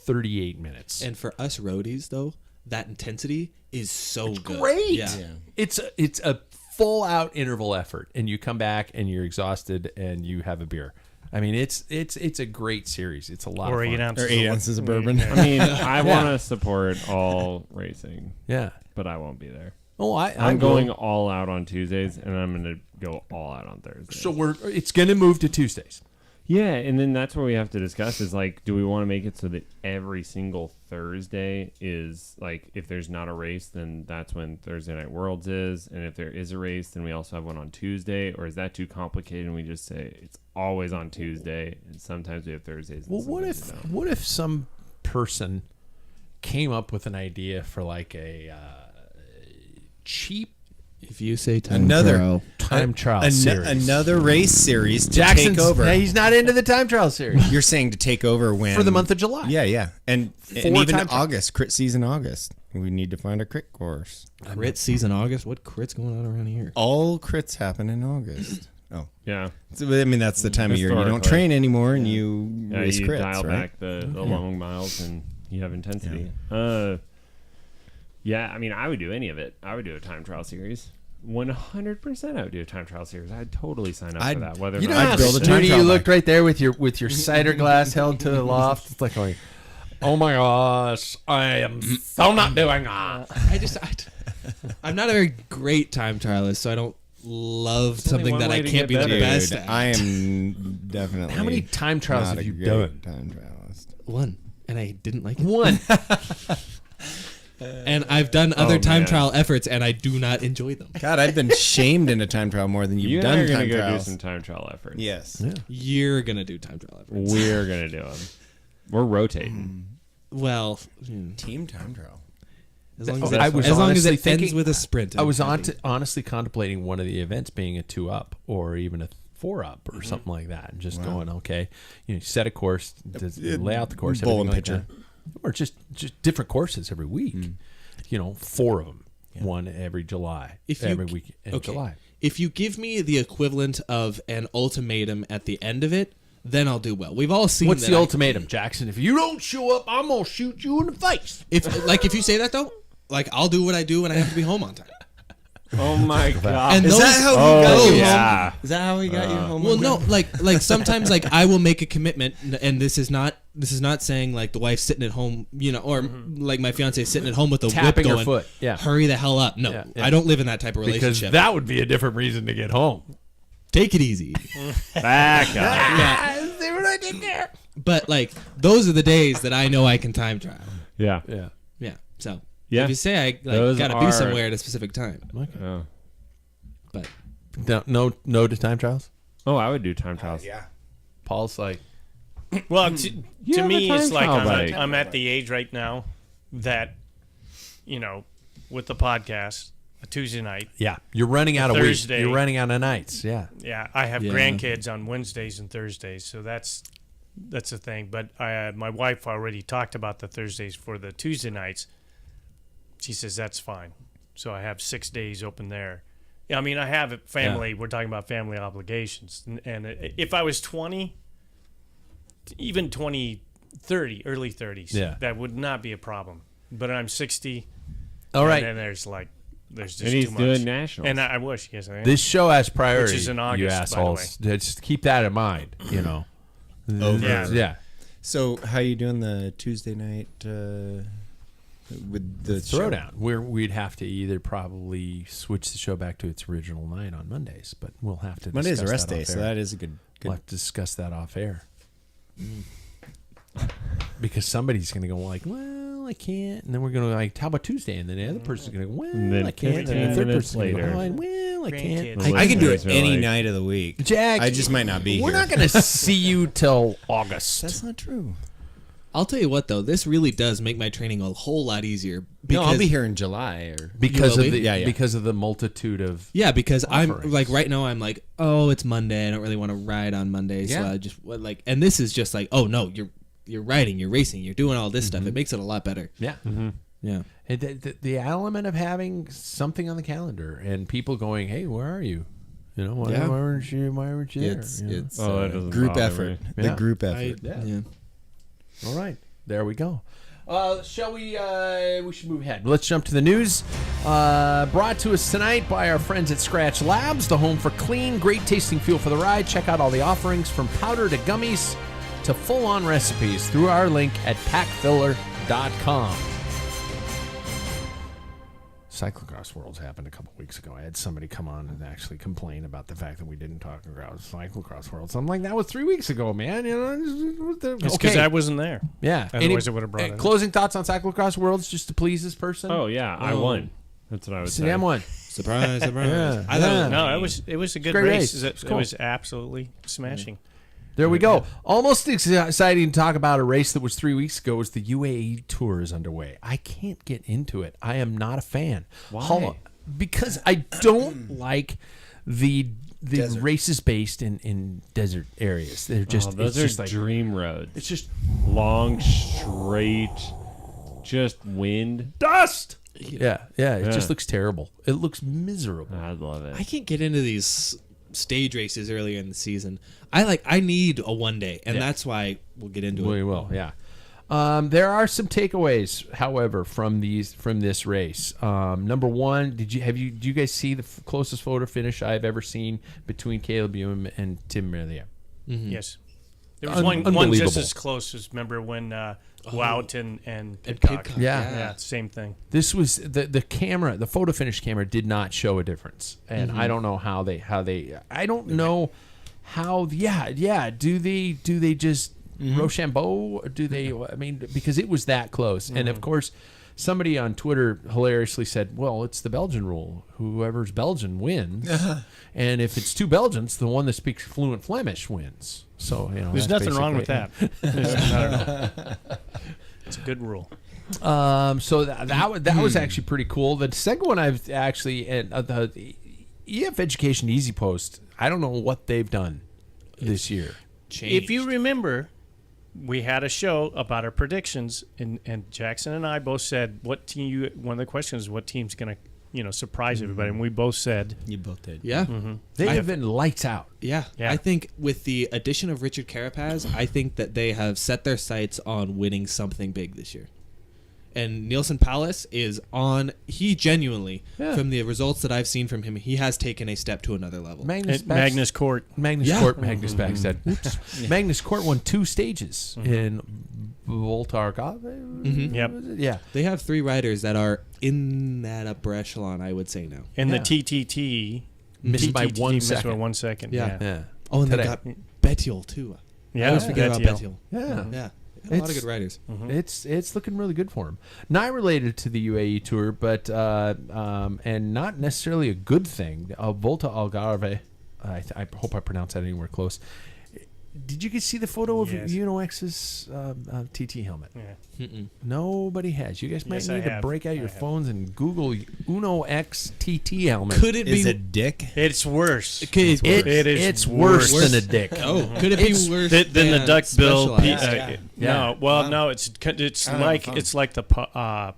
38 minutes. And for us roadies, though, that intensity is so good. Great. Yeah. It's a full out interval effort, and you come back and you're exhausted and you have a beer. I mean, it's a great series. It's a lot Or of fun. 8 ounces. Or 8 ounces of bourbon. I mean, I want to support all racing, Yeah. but I won't be there. Oh, I'm going all out on Tuesdays, and I'm going to go all out on Thursdays. So it's going to move to Tuesdays. Yeah, and then that's what we have to discuss is, like, do we want to make it so that every single Thursday is, like, if there's not a race, then that's when Thursday Night Worlds is, and if there is a race, then we also have one on Tuesday, or is that too complicated and we just say it's always on Tuesday, and sometimes we have Thursdays? Well, what if some person came up with an idea for like a cheap If you say time Another trial, time trial series? Another race series to Jackson's, take over. He's not into the time trial series You're saying to take over when for the month of July. Yeah. And Four even time trial. August, crit season August. We need to find a crit course. crit season August. What crit's going on around here? All crits happen in August. Oh. Yeah. So, I mean, that's the time of year you don't Historically. train anymore and you Yeah, race you crits, dial right? back the long miles and you have intensity. Yeah, I mean, I would do any of it. I would do a time trial series. 100% I would do a time trial series. I'd totally sign up for that. Whether or You know not how I'd build a time snooty trial you bike. looked right there with your cider glass held to the loft. It's like going, oh my gosh, I am so not doing that. I'm not a very great time trialist, so I don't love only something one that way I to can't get be the better. best Dude, at. I am definitely How many time trials not have a you great done? time trialist. One, and I didn't like it. One. And I've done other time man. trial efforts, and I do not enjoy them. God, I've been shamed in a time trial more than you've you and I done are going to time go trials. do some time trial efforts. Yes. You're gonna do time trial efforts. We're going to do them. We're rotating. Well, Team time trial. as long Oh, as, I was as long as honestly it thinking- ends with a sprint. I was I think. honestly contemplating one of the events being a 2-up or even a 4-up or Mm-hmm. something like that, and just going, okay, you set a course, lay out the course, Bowl everything and like pitcher. that. Or just different courses every week. Mm. 4 of them, one every July, every week in July. If you give me the equivalent of an ultimatum at the end of it, then I'll do well. We've all seen What's that the ultimatum, Jackson? If you don't show up, I'm gonna shoot you in the face. If you say that though, like I'll do what I do and I have to be home on time. Oh, my God. And Is those, that how he oh, got you home? yeah. Is that how he got you home? well, no, like sometimes like I will make a commitment, and this is not saying like the wife's sitting at home, or like my fiance is sitting at home with a Tapping whip her going, foot, yeah. hurry the hell up. No, Yeah, yeah. I don't live in that type of Because relationship. that would be a different reason to get home. Take it easy. Back up. See what I did there? But like those are the days that I know I can time trial. Yeah. Yeah. Yeah. So Yeah. if you say I Those gotta be are- somewhere at a specific time, Oh. but No to time trials. Oh, I would do time trials. Yeah. Paul's like, Well, to have a me, time it's like trial I'm bike. I'm at the age right now that, with the podcast, a Tuesday night. yeah, you're running out of weeks. Thursday. You're running out of nights. Yeah. Yeah, I have Yeah. grandkids on Wednesdays and Thursdays, so that's the thing. But my wife already talked about the Thursdays for the Tuesday nights. She says that's fine. So I have 6 days open there. Yeah, I mean, I have a family. We're talking about family obligations. And if I was 20, even 20, 30, early 30s, Yeah. that would not be a problem. But I'm 60. All right. And then there's just And he's too much. doing nationals. And I wish, yes, I am. This show has priority. Which is in August, you by the assholes. Just keep that in mind. Yeah. Yeah. So how you doing the Tuesday night with the show? Throwdown. We'd have to either probably switch the show back to its original night on Mondays, but we'll have to. Monday's a discuss rest that day, off so air. that is a good. We'll have to discuss that off air. Because somebody's going to go like, well, I can't. And then we're going to like, how about Tuesday? And then the other person's going to go, And well, then I can't. And then 15 the third minutes person's going to go, later. well, I can't. Grandkids. I can do it Listeners are any like- night of the week. Jack, I just might not be we're here. not going to see you till August. That's not true. I'll tell you what though, this really does make my training a whole lot easier. No, I'll be here in July. because You of will the be? Yeah. because of the multitude of Yeah, because I'm Offerings. like right now I'm like, oh, it's Monday. I don't really want to ride on Monday, so Yeah. I just like. And this is just like, oh no, you're riding, you're racing, you're doing all this stuff. It makes it a lot better. yeah. Yeah. The element of having something on the calendar and people going, hey, where are you? Why Yeah. weren't you there? It's Oh, that doesn't group bother effort. me. The Yeah. group effort. Yeah. All right. There we go. Shall we? We should move ahead. Let's jump to the news. Brought to us tonight by our friends at Scratch Labs, the home for clean, great-tasting fuel for the ride. Check out all the offerings from powder to gummies to full-on recipes through our link at packfiller.com. Cyclocross Worlds happened a couple weeks ago. I had somebody come on and actually complain about the fact that we didn't talk about Cyclocross Worlds. I'm like, that was 3 weeks ago, man. You know, It's because I wasn't there. Yeah. Otherwise, it would have brought it. Closing thoughts on Cyclocross Worlds, just to please this person. Oh yeah, I won. That's what I was saying. Sam won. Surprise, surprise. Yeah. I thought No, it was a good great race. race. It was absolutely smashing. There we go. Almost exciting to talk about a race that was 3 weeks ago. As the UAE Tour is underway. I can't get into it. I am not a fan. Why? Because I don't like the races based in desert areas. They're just those it's are just like dream roads. it's just Long, straight, just wind. dust. Yeah. It just looks terrible. It looks miserable. I love it. I can't get into these stage races earlier in the season. I need a one day, and that's why we'll get into We it. will, yeah. There are some takeaways, however, from this race. Number one, do you guys see the closest photo finish I've ever seen between Caleb Ewan and Tim Merlier? Yes. There was one just Unbelievable. as close as, remember when Wout and Pidcock. Pidcock, Yeah. Same thing. This was the camera, the photo finish camera did not show a difference, and I don't know how they I don't know how. Do they just Rochambeau? Do they? I mean, because it was that close, and of course, somebody on Twitter hilariously said, "Well, it's the Belgian rule. Whoever's Belgian wins, and if it's two Belgians, the one that speaks fluent Flemish wins." So There's that's nothing wrong with basically- that. It's a good rule. So that was actually pretty cool. The second one I've actually and the EF Education Easy Post. I don't know what they've done this year. Changed. If you remember, we had a show about our predictions, and Jackson and I both said what team. One of the questions is what team's going to surprise everybody, and we both said You both did. yeah. They have been lights out. Yeah. Yeah. I think with the addition of Richard Carapaz, I think that they have set their sights on winning something big this year. And Nielsen Palace is on. He genuinely, from the results that I've seen from him, he has taken a step to another level. Magnus Court. Magnus Back said. Oops. Magnus Court won 2 stages in Volta Algarve. Yep. Yeah. They have 3 riders that are in that upper echelon, I would say now. And Yeah. the TTT Missed by TTT 1 missed by second. 1 second. Yeah. Yeah. Oh, and Today. they got Bettiol too. Yeah, I always forget about Bettiol. Bettiol. Yeah. Yeah. They got a lot of It's- good riders. It's looking really good for him. Not related to the UAE Tour, but and not necessarily a good thing. Volta Algarve. I hope I pronounced that anywhere close. Did you guys see the photo of Yes. Uno X's TT helmet? Yeah. Nobody has. You guys might Yes, I need to have. break out your I have. phones and Google Uno X TT helmet. Could it Is be? it Dick? It's worse. It is It's worse worse. than a dick. Oh, could it be It's- worse than the than duckbill. Specialized? No, well, no, it's like the POC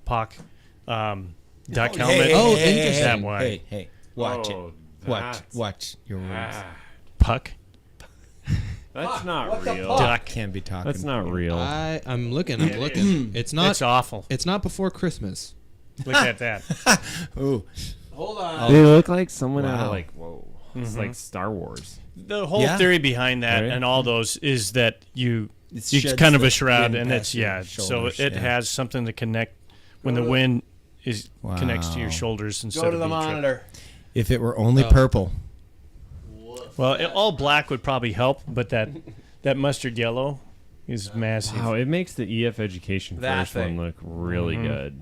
duck helmet. Oh, interesting. That way. Hey, watch Oh, it. Watch your words. Puck That's not real. duck. Can't be talking. That's not real. I'm looking. It's not. It's awful. It's not before Christmas. Look at that. Ooh, Hold on. They look like someone out Wow. of like whoa. It's like Star Wars. The whole Yeah. theory behind that Right. and all those is that it's sheds kind of the a shroud, wind and past it's your so shoulders, it yeah. has something to connect when the wind is connects to your Wow. shoulders instead Go to of the being tripped. monitor. if it were only purple. Well, all black would probably help, but that mustard yellow is massive. Wow, it makes the EF Education That first one thing. look really good.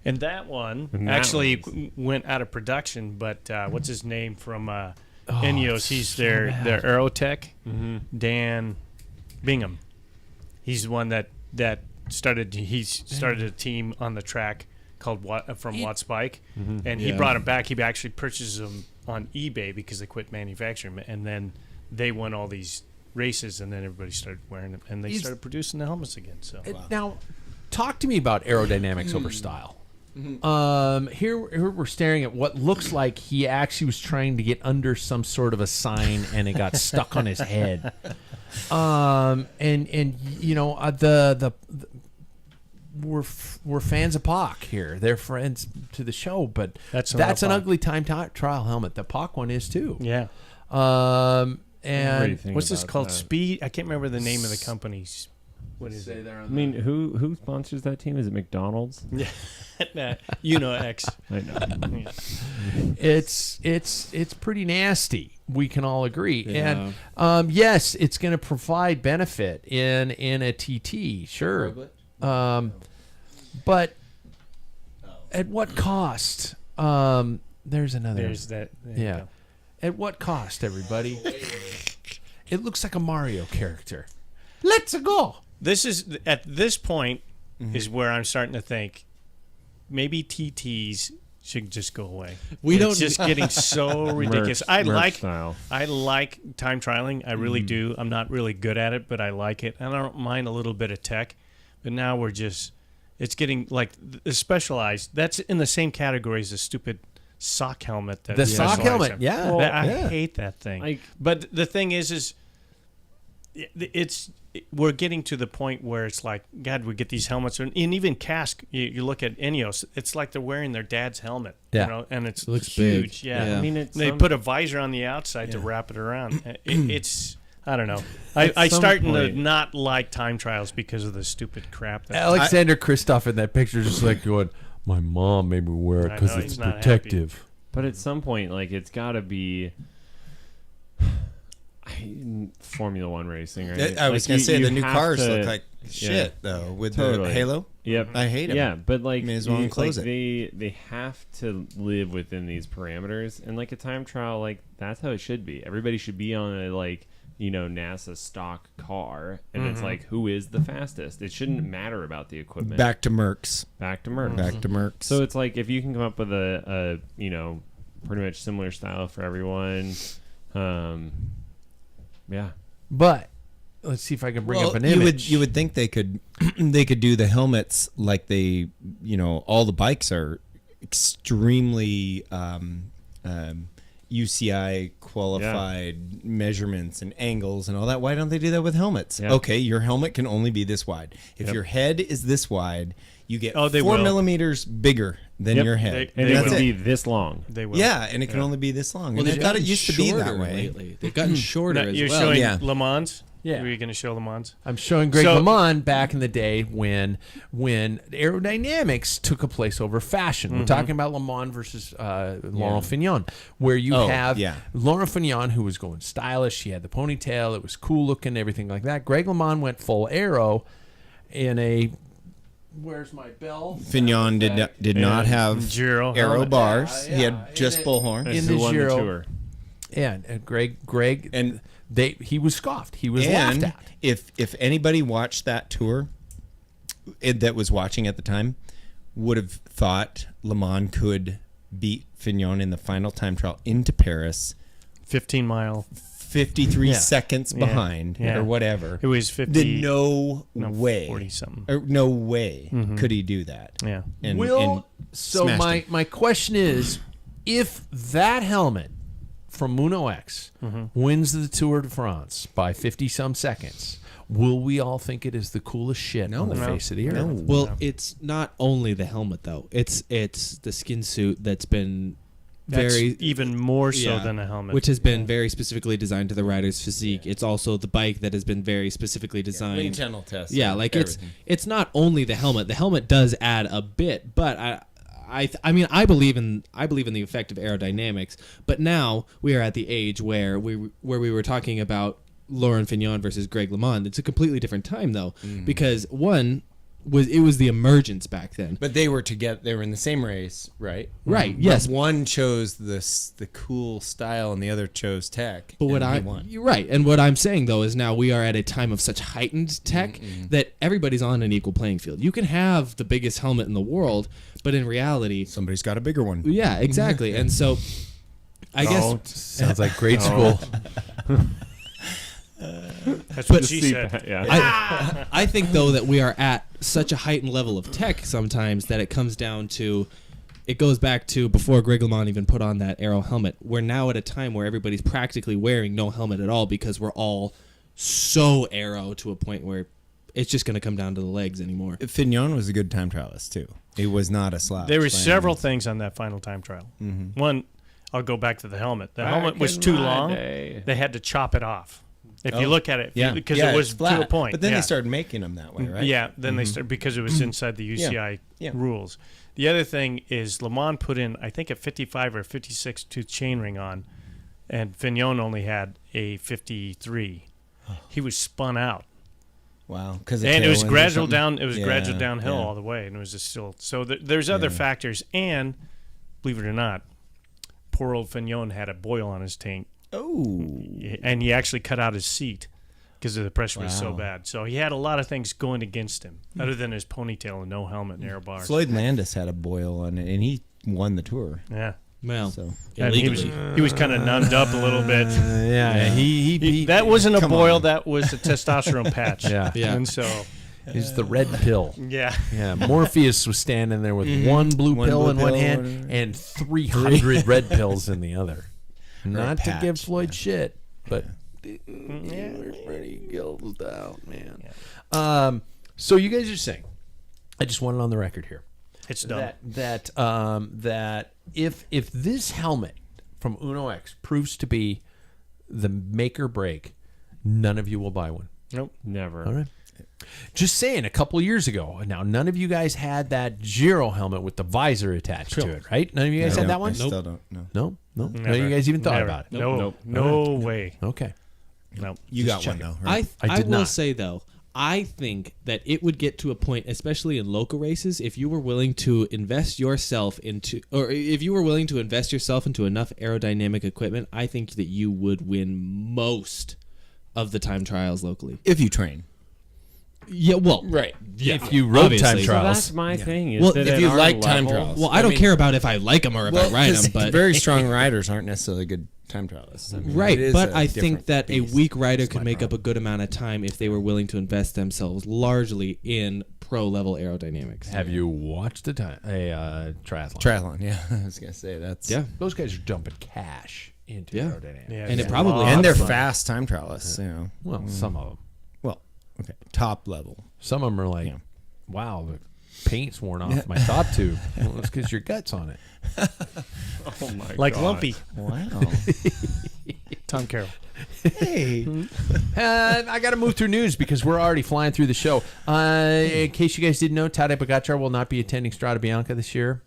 And that one And that actually one's- went out of production, but what's his name from Oh, Ineos? He's their Aerotech, Dan Bingham. He's the one that started. He started a team on the track called Watts Bike, and he Yeah. brought him back. He actually purchased them on eBay because they quit manufacturing them, and then they won all these races, and then everybody started wearing them, and they Is- started producing the helmets again. So Now, talk to me about aerodynamics over style. Here we're staring at what looks like he actually was trying to get under some sort of a sign and it got stuck on his head. And the we're fans of Pac here. They're friends to the show, but That's that's not an Pac. ugly time trial helmet. The Pac one is too. Yeah. What do you And think What's this about called? that? Speed? I can't remember the name of the companies. What is it? I mean, who sponsors that team? Is it McDonald's? X. I know. it's pretty nasty. We can all agree. Yeah. And yes, it's going to provide benefit in a TT, sure. But at what cost? There's another. There's that. There you Yeah. go. At what cost, everybody? It looks like a Mario character. Let's go. This is at this point Mm-hmm. is where I'm starting to think maybe TTs should just go away. We It's don't- just getting so ridiculous. I Merch style. like time trialing. I Mm-hmm. really do. I'm not really good at it, but I like it. And I don't mind a little bit of tech. But now it's getting like the specialized. That's in the same category as the stupid sock helmet. That The sock Specialized helmet, have. yeah. I Yeah. hate that thing. Like- But the thing is we're getting to the point where it's like, God, we get these helmets, and even Kask. You look at Ineos, it's like they're wearing their dad's helmet, Yeah. and it looks huge. big. Yeah. Yeah. I mean, it's They put a visor on the outside to wrap it around. It's I don't know. I some starting to point- not like time trials because of the stupid crap. That Alexander Kristoff in that picture just like going, my mom made me wear it I because know, it's he's not protective. But at some point, like, it's got to be Formula One racing, right? I was Like, gonna say you the new have cars to- look like shit though with the Totally. halo. Yep. I hate 'em. Yeah, but like, May as well enclose it. They have to live within these parameters, and like a time trial, like that's how it should be. Everybody should be on a NASA stock car, and it's like, who is the fastest? It shouldn't matter about the equipment. Back to Mercs. Back to Merc. Back to Mercs. So it's like if you can come up with a pretty much similar style for everyone, yeah. But let's see if I can bring up an you image. would think they could they could do the helmets like they all the bikes are extremely UCI qualified measurements and angles and all that. Why don't they do that with helmets? Yeah. Okay, your helmet can only be this wide. If Yep. your head is this wide, you get they 4 will. millimeters bigger than Yep. your head. And They it That's can it. be this long. they will. Yeah, and it can Yeah. only be this long. Well, and I they've thought it gotten used to be that shorter way. lately. They've gotten shorter Now, as you're well. showing Yeah. Le Mans. Yeah. Were you going to show Le Mans? I'm showing Greg So- LeMond back in the day when aerodynamics took a place over fashion. We're talking about Le Mans versus Laurent Fignon, where you have Laurent Fignon, who was going stylish. He had the ponytail. It was cool looking, everything like that. Greg LeMond went full aero in a... Where's my bell? Fignon did not have Giro aero helmet. bars. Yeah, He yeah. had just In bullhorn. in Who the won Giro. the tour? Yeah, and Greg, And he was scoffed. He was laughed And at. if anybody watched that tour, that was watching at the time, would have thought Le Mans could beat Fignon in the final time trial into Paris, 15-mile. 53 Yeah. seconds Yeah. behind Yeah. or whatever. It was 50. No way. 40-something. Or no way could he do that. Yeah. And So smashed my him. my question is, if that helmet from Muno X wins the Tour de France by 50-some seconds, will we all think it is the coolest shit on the No. face of the earth? No. Well, it's not only the helmet though. It's the skin suit that's been That's very even more so yeah, than a helmet. which has been very specifically designed to the rider's physique. It's also the bike that has been very specifically designed. wind tunnel test. Yeah, and like everything. it's not only the helmet. The helmet does add a bit, but I mean I believe in the effect of aerodynamics. But now we are at the age where we were talking about Laurent Fignon versus Greg LeMond. It's a completely different time though, because one was the emergence back then. But they were together. They were in the same race, right? Right, But yes. one chose the cool style, and the other chose tech. But what and he won. you're right, and what I'm saying though is now we are at a time of such heightened tech that everybody's on an equal playing field. You can have the biggest helmet in the world, but in reality, Somebody's got a bigger one. yeah, exactly. And so, I guess Sounds like grade school. That's what she said. Yeah. I think though that we are at such a heightened level of tech sometimes that it comes down to. It goes back to before Greg LeMond even put on that aero helmet. We're now at a time where everybody's practically wearing no helmet at all because we're all so aero to a point where it's just going to come down to the legs anymore. Fignon was a good time trialist too. He was not a slouch. There were by any several means. things on that final time trial. Mm-hmm. One, I'll go back to the helmet. The Back helmet was in too my long. day. They had to chop it off. If you Oh. look at it, Yeah, because yeah, it was it's flat. to a point. But then yeah. they started making them that way, right? Yeah, then they started because it was inside the UCI Yeah. rules. The other thing is Le Mans put in, I think, a 55 or 56 tooth chainring on, and Fignon only had a 53. He was spun out, Wow. Because and it was gradual down. It was Yeah, gradual downhill yeah. all the way, and it was just still. So there's other Yeah. factors, and believe it or not, poor old Fignon had a boil on his tank, Oh. and he actually cut out his seat because the pressure was so Wow. bad. So he had a lot of things going against him, other than his ponytail and no helmet and air bars. Floyd Landis had a boil on it, and he won the tour. Yeah. Well, So And illegally. he was kind of numbed up a little bit. Yeah, he That wasn't a Come boil. on. That was a testosterone patch. Yeah. Yeah. And so, is the red pill. yeah. Yeah, Morpheus was standing there with one blue One pill blue in one pill, hand whatever. and 300 red pills in the other. Not to patch, give Floyd shit, but we're pretty gilded out, man. So you guys are saying, I just want it on the record here, It's done. that if this helmet from Uno X proves to be the make or break, none of you will buy one. Nope. Never. All right. Just saying, a couple years ago, now none of you guys had that Giro helmet with the visor attached to it, right? None of you guys had that one? I still don't know. No? None Never. of you guys even thought Never. about it? No. Nope. No way. Okay. No. You Just got one checking. though, right? I I did will not. say though, I think that it would get to a point, especially in local races, if you were willing to invest yourself into, or if you were willing to invest yourself into enough aerodynamic equipment, I think that you would win most of the time trials locally. If you train. Yeah, well, Right. yeah, If you rode obviously. time So trials. that's my thing. Is Well, that if at you our like time level- trials. Well, I don't care about if I like them or if I ride 'cause them, but very strong riders aren't necessarily good time trialists. I mean, right. it is But a I think different that a beast. weak rider That's could my make up a problem. good amount of time if they were willing to invest themselves largely in pro level aerodynamics. Have you watched a triathlon? triathlon. Yeah, I was gonna say that's Yeah. Those guys are dumping cash into Yeah. aerodynamics. Yeah, And it it's a probably lot and of they're fun. fast time trialists. You know, Well, some of them. well, okay, top level. Some of them are like, Yeah. wow, the paint's worn off my top tube. Well, it's because your gut's on it. Oh my Like God. Lumpy. Wow. Tom Carroll. Hey. I got to move through news because we're already flying through the show. In case you guys didn't know, Tadej Pogacar will not be attending Strada Bianca this year.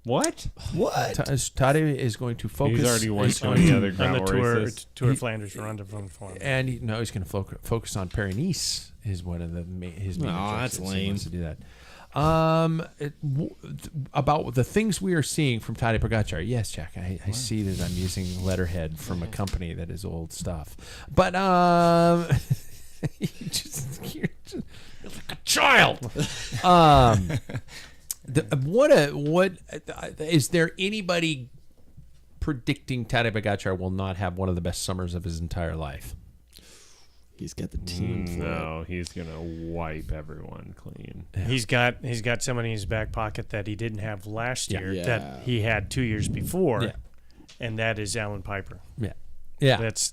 What? What? Tadej is going to focus. He's already won he's so going many to- other On the gravel tour, races. Tour of Flanders run to run for him. And he's going to focus on Paris-Nice is one of his main Aw, objectives. that's He lame. wants to do that. About the things we are seeing from Tadej Pogacar. Yes, Jack, I see that I'm using letterhead from a company that is old stuff. But you're like a child. What is there anybody predicting Tadej Pogacar will not have one of the best summers of his entire life? He's got the team for it. No, he's gonna wipe everyone clean. He's got somebody in his back pocket that he didn't have last year Yeah. that he had 2 years before, Yeah. and that is Alan Piper. Yeah.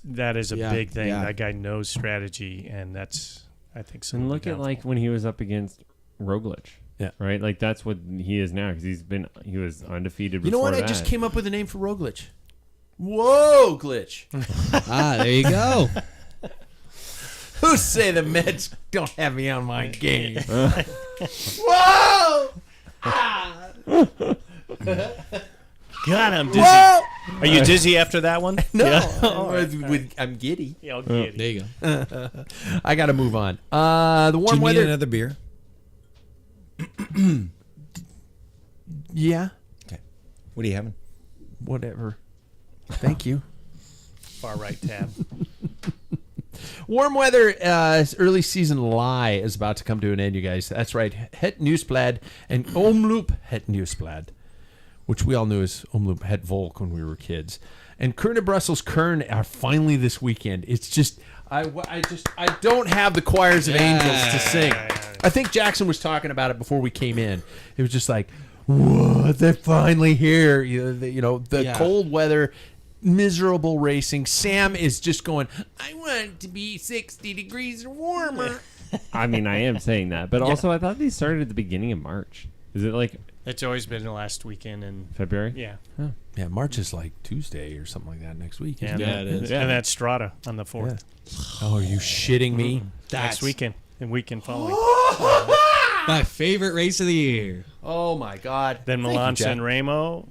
That is a Yeah, big thing. yeah. That guy knows strategy, and that's I think some. And of the look at downfall. like when he was up against Roglic. Yeah. Right. Like that's what he is now because he was undefeated. You know what? before I just that. came up with a name for Roglic. Whoa, glitch. There you go. Who say the Mets don't have me on my game? Whoa! God, I'm dizzy. Are you dizzy after that one? No, Yeah. I'm giddy. Yeah, I'll get it. There you go. I got to move on. The Do warm you need weather. another beer? Yeah, Okay. What are you having? whatever. Thank you. Far right tab. Warm weather, early season lie is about to come to an end, you guys. That's right. Het Nieuwsblad and Omloop Het Nieuwsblad, which we all knew as Omloop Het Volk when we were kids. And Kern Brussels Kern are finally this weekend. It's just, I don't have the choirs of angels to sing. I think Jackson was talking about it before we came in. It was just like, whoa, they're finally here. The Yeah. cold weather, miserable racing. Sam is just going, I want it to be 60 degrees or warmer. I mean, I am saying that, but also I thought they started at the beginning of March. Is it like It's always been the last weekend in February? yeah. Yeah, March is like Tuesday or something like that next week. Isn't Yeah, it? it is. And that's Strata on the 4th. Oh, are you shitting me? Next weekend and weekend following. My favorite race of the year. Oh my God! Then Thank you, Milan Jack. San Remo.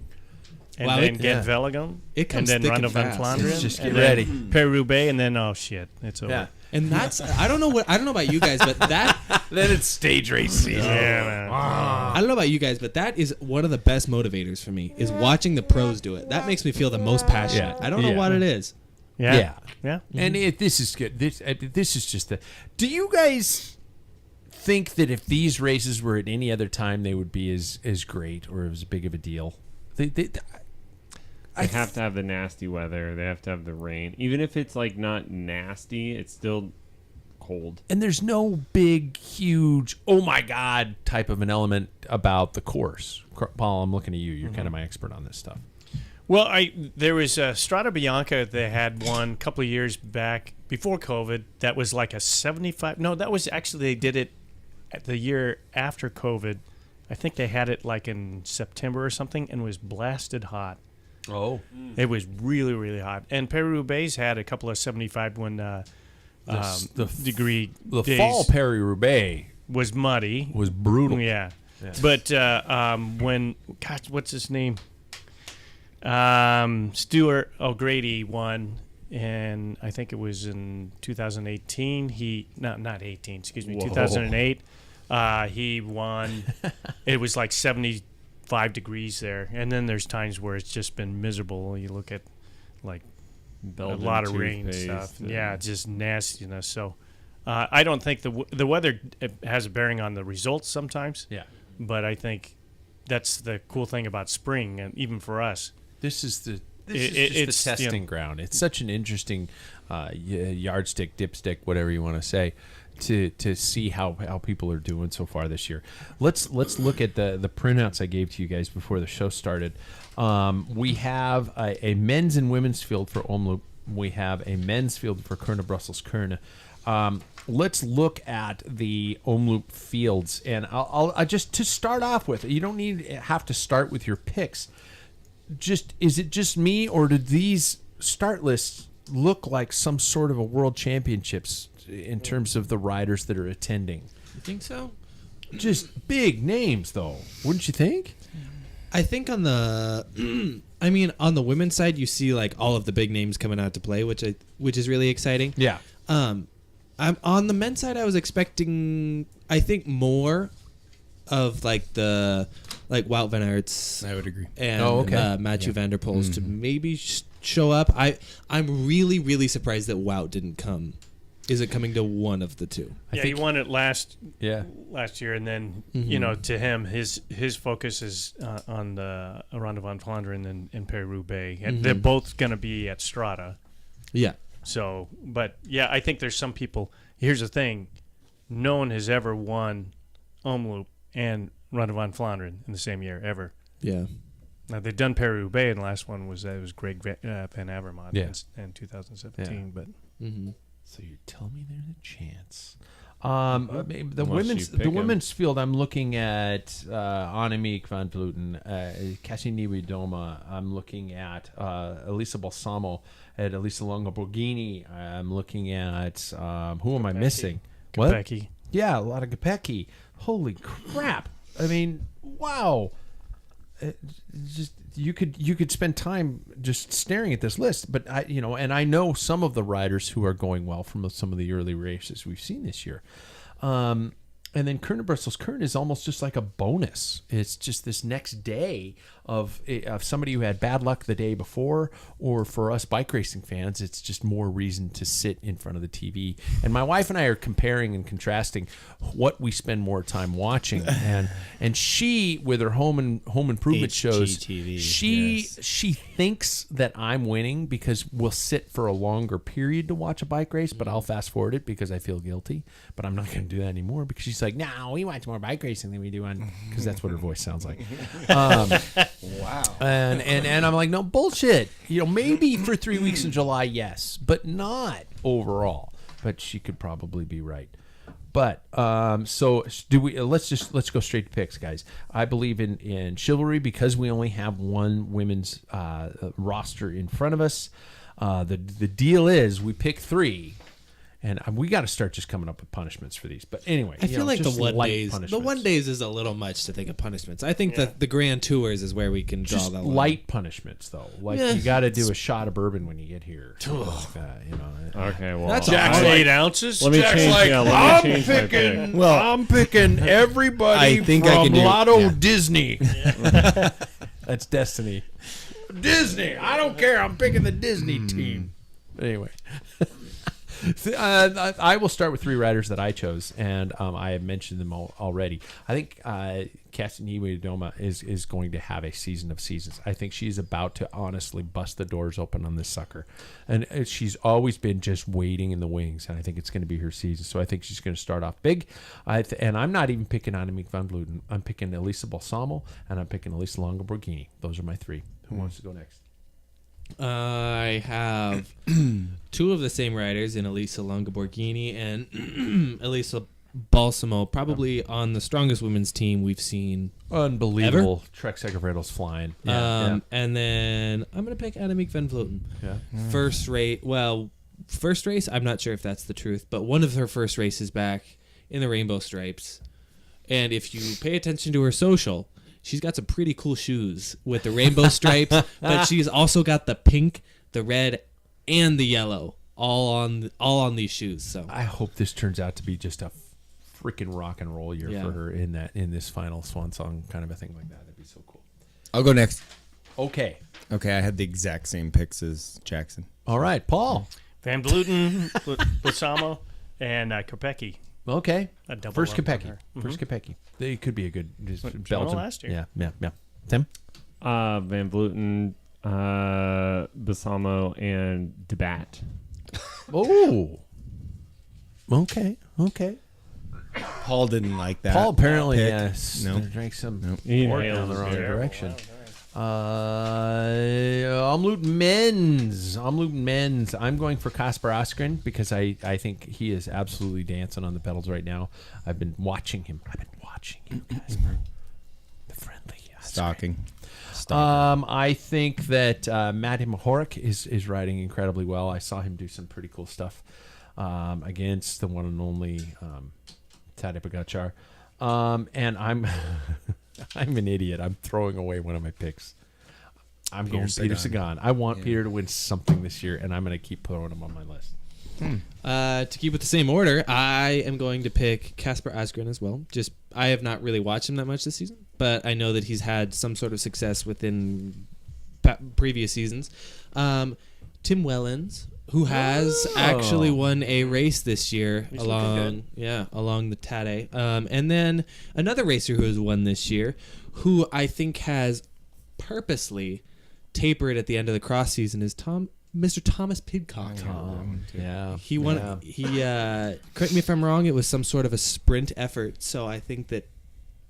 And Wow, then it- Get yeah. Velligum. It comes and then thick Rondo and van fast. Flanderen. Just get and ready. then Paris-Roubaix, and then, oh, shit, it's over. Yeah. And that's I don't know about you guys, but that Then it's stage race season. Yeah, man. I don't know about you guys, but that is one of the best motivators for me is watching the pros do it. That makes me feel the most passionate. Yeah. I don't know Yeah. what it is. Yeah. Yeah. Yeah. And this is good. This is just the. Do you guys think that if these races were at any other time, they would be as great or as big of a deal? They have to have the nasty weather. They have to have the rain. Even if it's like not nasty, it's still cold. and there's no big, huge, oh my God type of an element about the course. Paul, I'm looking at you. You're kind of my expert on this stuff. Well, there was Strada Bianca. They had one a couple of years back before COVID. That was like a 75. No, that was actually they did it at the year after COVID. I think they had it like in September or something, and was blasted hot. Oh, It was really, really hot. And Paris-Roubaix had a couple of 75 when degree the days fall Paris-Roubaix was muddy. was brutal. Yeah. But when, gosh, what's his name? Stuart O'Grady won, and I think it was in 2018. Not 18, excuse me, Whoa. 2008. He won. It was like 75 degrees there. And then there's times where it's just been miserable. You look at like Belgian a lot of rain and toothpaste stuff. Yeah, just nastiness. So I don't think the weather has a bearing on the results sometimes. Yeah. But I think that's the cool thing about spring, and even for us. This is the It's, testing you know, ground. It's such an interesting yardstick, dipstick, whatever you want to say, to see how people are doing so far this year. Let's look at the printouts I gave to you guys before the show started. We have a men's and women's field for Omloop. We have a men's field for Kuurne Brussels Kuurne. Let's look at the Omloop fields, and I'll just to start off with. You don't have to start with your picks. Is it just me, or do these start lists look like some sort of a world championships in terms of the riders that are attending? You think so? Just big names, though, wouldn't you think? I think on the on the women's side you see like all of the big names coming out to play, which is really exciting. Yeah. I'm on the men's side. I was expecting, I think, more of like the Wout van Aerts I would agree. and Mathieu van der Poel to maybe show up. I'm really, really surprised that Wout didn't come. Is it coming to one of the two? Yeah, he won it last Yeah. year, and then to him, his focus is on the Ronde van Vlaanderen and Paris-Roubaix, and they're both going to be at Strada. Yeah. So, but yeah, I think there's some people. Here's the thing: no one has ever won Omloop and Ronde van Vlaanderen in the same year ever. Yeah. Now they've done Paris-Roubaix, and the last one was Greg Van Avermaet Yeah. in 2017. But So you're telling me there's a chance? The Unless you pick 'em. women's field. I'm looking at Annemiek van Vleuten, Cassini Doma. I'm looking at Elisa Balsamo, at Elisa Longo Borghini. I'm looking at who am I missing? What? Kopecky. Yeah, a lot of Kopecky. Holy crap! I mean, wow. Just you could spend time just staring at this list, but I know some of the riders who are going well from some of the early races we've seen this year. And then Kuurne Brussels Kuurne is almost just like a bonus. It's just this next day of somebody who had bad luck the day before, or for us bike racing fans, it's just more reason to sit in front of the TV. And my wife and I are comparing and contrasting what we spend more time watching. And she, with her home improvement shows, HGTV, she thinks that I'm winning because we'll sit for a longer period to watch a bike race, but I'll fast forward it because I feel guilty. But I'm not going to do that anymore because she's like, no, we watch more bike racing than we do on, because that's what her voice sounds like. Wow. And I'm like, no, bullshit. Maybe for 3 weeks in July, yes, but not overall. But she could probably be right. But so do we? Let's go straight to picks, guys. I believe in chivalry because we only have one women's roster in front of us. The deal is we pick 3. And we got to start just coming up with punishments for these. But anyway, I feel like just the one light days punishments. is a little much to think of punishments. I think that the Grand Tours is where we can draw Just that line. light punishments, though. Like you got to do a shot of bourbon when you get here. Like that, Okay, well, That's Jack's all. 8 ounces. let me Jack's change. like, Let me I'm change my picking. pick. Well, I'm picking everybody I think I from can do it, Lotto yeah. Disney. That's Destiny. Disney. I don't care. I'm picking the Disney team. Anyway. I will start with 3 riders that I chose, and I have mentioned them already. I think Castanigua Doma is going to have a season of seasons. I think she's about to honestly bust the doors open on this sucker, and she's always been just waiting in the wings, and I think it's going to be her season. So I think she's going to start off big, and I'm not even picking Annemiek van Vleuten. I'm picking Elisa Balsamo, and I'm picking Elisa Longoborghini. Those are my 3. Who wants to go next? I have 2 of the same riders in Elisa Longoborghini and Elisa Balsamo, probably on the strongest women's team we've seen. Unbelievable. Trek Segafredo's flying. Yeah. And then I'm going to pick Annemiek van Vleuten. First race, I'm not sure if that's the truth, but one of her first races back in the Rainbow Stripes. And if you pay attention to her social, she's got some pretty cool shoes with the rainbow stripes, but she's also got the pink, the red, and the yellow all on these shoes. So I hope this turns out to be just a freaking rock and roll year for her in this final swan song kind of a thing like that. That'd be so cool. I'll go next. Okay. Okay, I had the exact same picks as Jackson. All right, Paul. Van Vleuten, Balsamo, and Kopecky. Okay. A double First up on Kopecky. her. First Kopecky. They could be a good She won Belgium last year. Yeah. Tim? Van Vleuten, Balsamo, and Debat. Oh. Okay. Paul didn't like that. Paul apparently pick. No. drank some He port nails down the it. wrong Yeah. direction. Omloop men's. I'm going for Kasper Askren because I think he is absolutely dancing on the pedals right now. I've been watching him, Kasper. The friendly Askren. Stalking. I think that Matty Mahoric is riding incredibly well. I saw him do some pretty cool stuff against the one and only Tadej Pogačar. And I'm I'm an idiot. I'm throwing away one of my picks. I'm going Peter Sagan. I want Peter to win something this year, and I'm going to keep throwing him on my list. to keep with the same order, I am going to pick Kasper Asgreen as well. Just I have not really watched him that much this season, but I know that he's had some sort of success within previous seasons. Tim Wellens, who has actually won a race this year along the Tade. And then another racer who has won this year, who I think has purposely tapered at the end of the cross season, is Mr. Thomas Pidcock. He won. He correct me if I'm wrong. It was some sort of a sprint effort. So I think that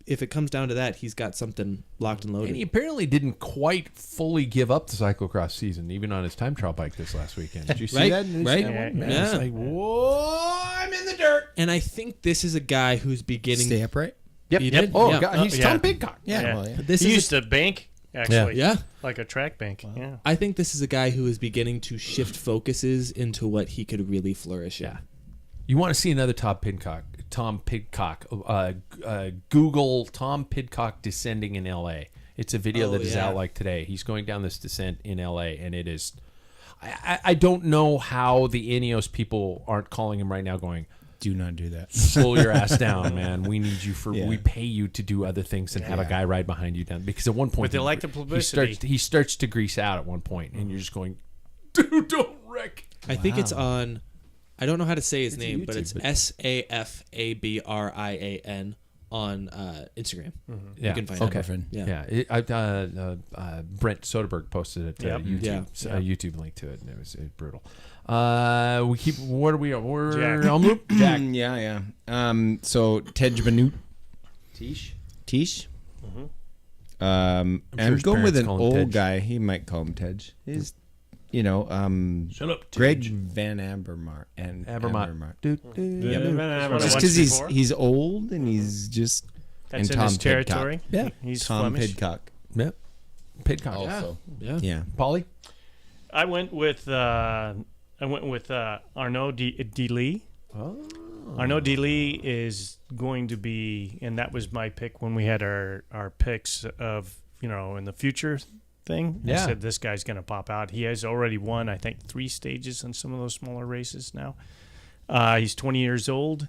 if it comes down to that, he's got something locked and loaded. And he apparently didn't quite fully give up the cyclocross season, even on his time trial bike this last weekend. Did you see that? Right? It's like, whoa, I'm in the dirt. And I think this is a guy who's beginning. Stay upright. Yep. He did? Oh, Yeah. God, he's Tom Pidcock. Yeah. Well, yeah. This He is used to bank, actually. Yeah. Like a track bank. Wow. Yeah. I think this is a guy who is beginning to shift focuses into what he could really flourish in. You want to see another Tom Pidcock? Google Tom Pidcock descending in L.A. It's a video that is out like today. He's going down this descent in L.A. and it is. I don't know how the Ineos people aren't calling him right now, going, Do not do that. slow your ass down, man. We need you for. We pay you to do other things and have a guy ride behind you down. Because at one point, But they like the publicity. He starts to grease out at one point, and you're just going, dude, don't wreck. I think it's on. I don't know how to say his name, but it's SAFABRIAN on Instagram. You can find it. Brent Soderbergh posted it to YouTube. Yeah. A YouTube link to it, and it was brutal. We keep. What are we on? We're Jack. on loop. Jack. Yeah. So Tej Banut. Tish. I'm sure his going with parents an call him old Tej. guy. He might call him Tej. He's Shut up, Greg Tidge. Van Avermaet and Avermaet. Just because he's old and he's just That's and in Tom his territory. Pidcock. Yeah. He's Tom Flemish. Pidcock Yep. Pidcock. also. Yeah. Paulie? I went with Arnaud Delis. Oh. Arnaud Delis is going to be, and that was my pick when we had our picks of in the future thing. Yeah. I said this guy's going to pop out. He has already won, I think, 3 stages on some of those smaller races now. He's 20 years old.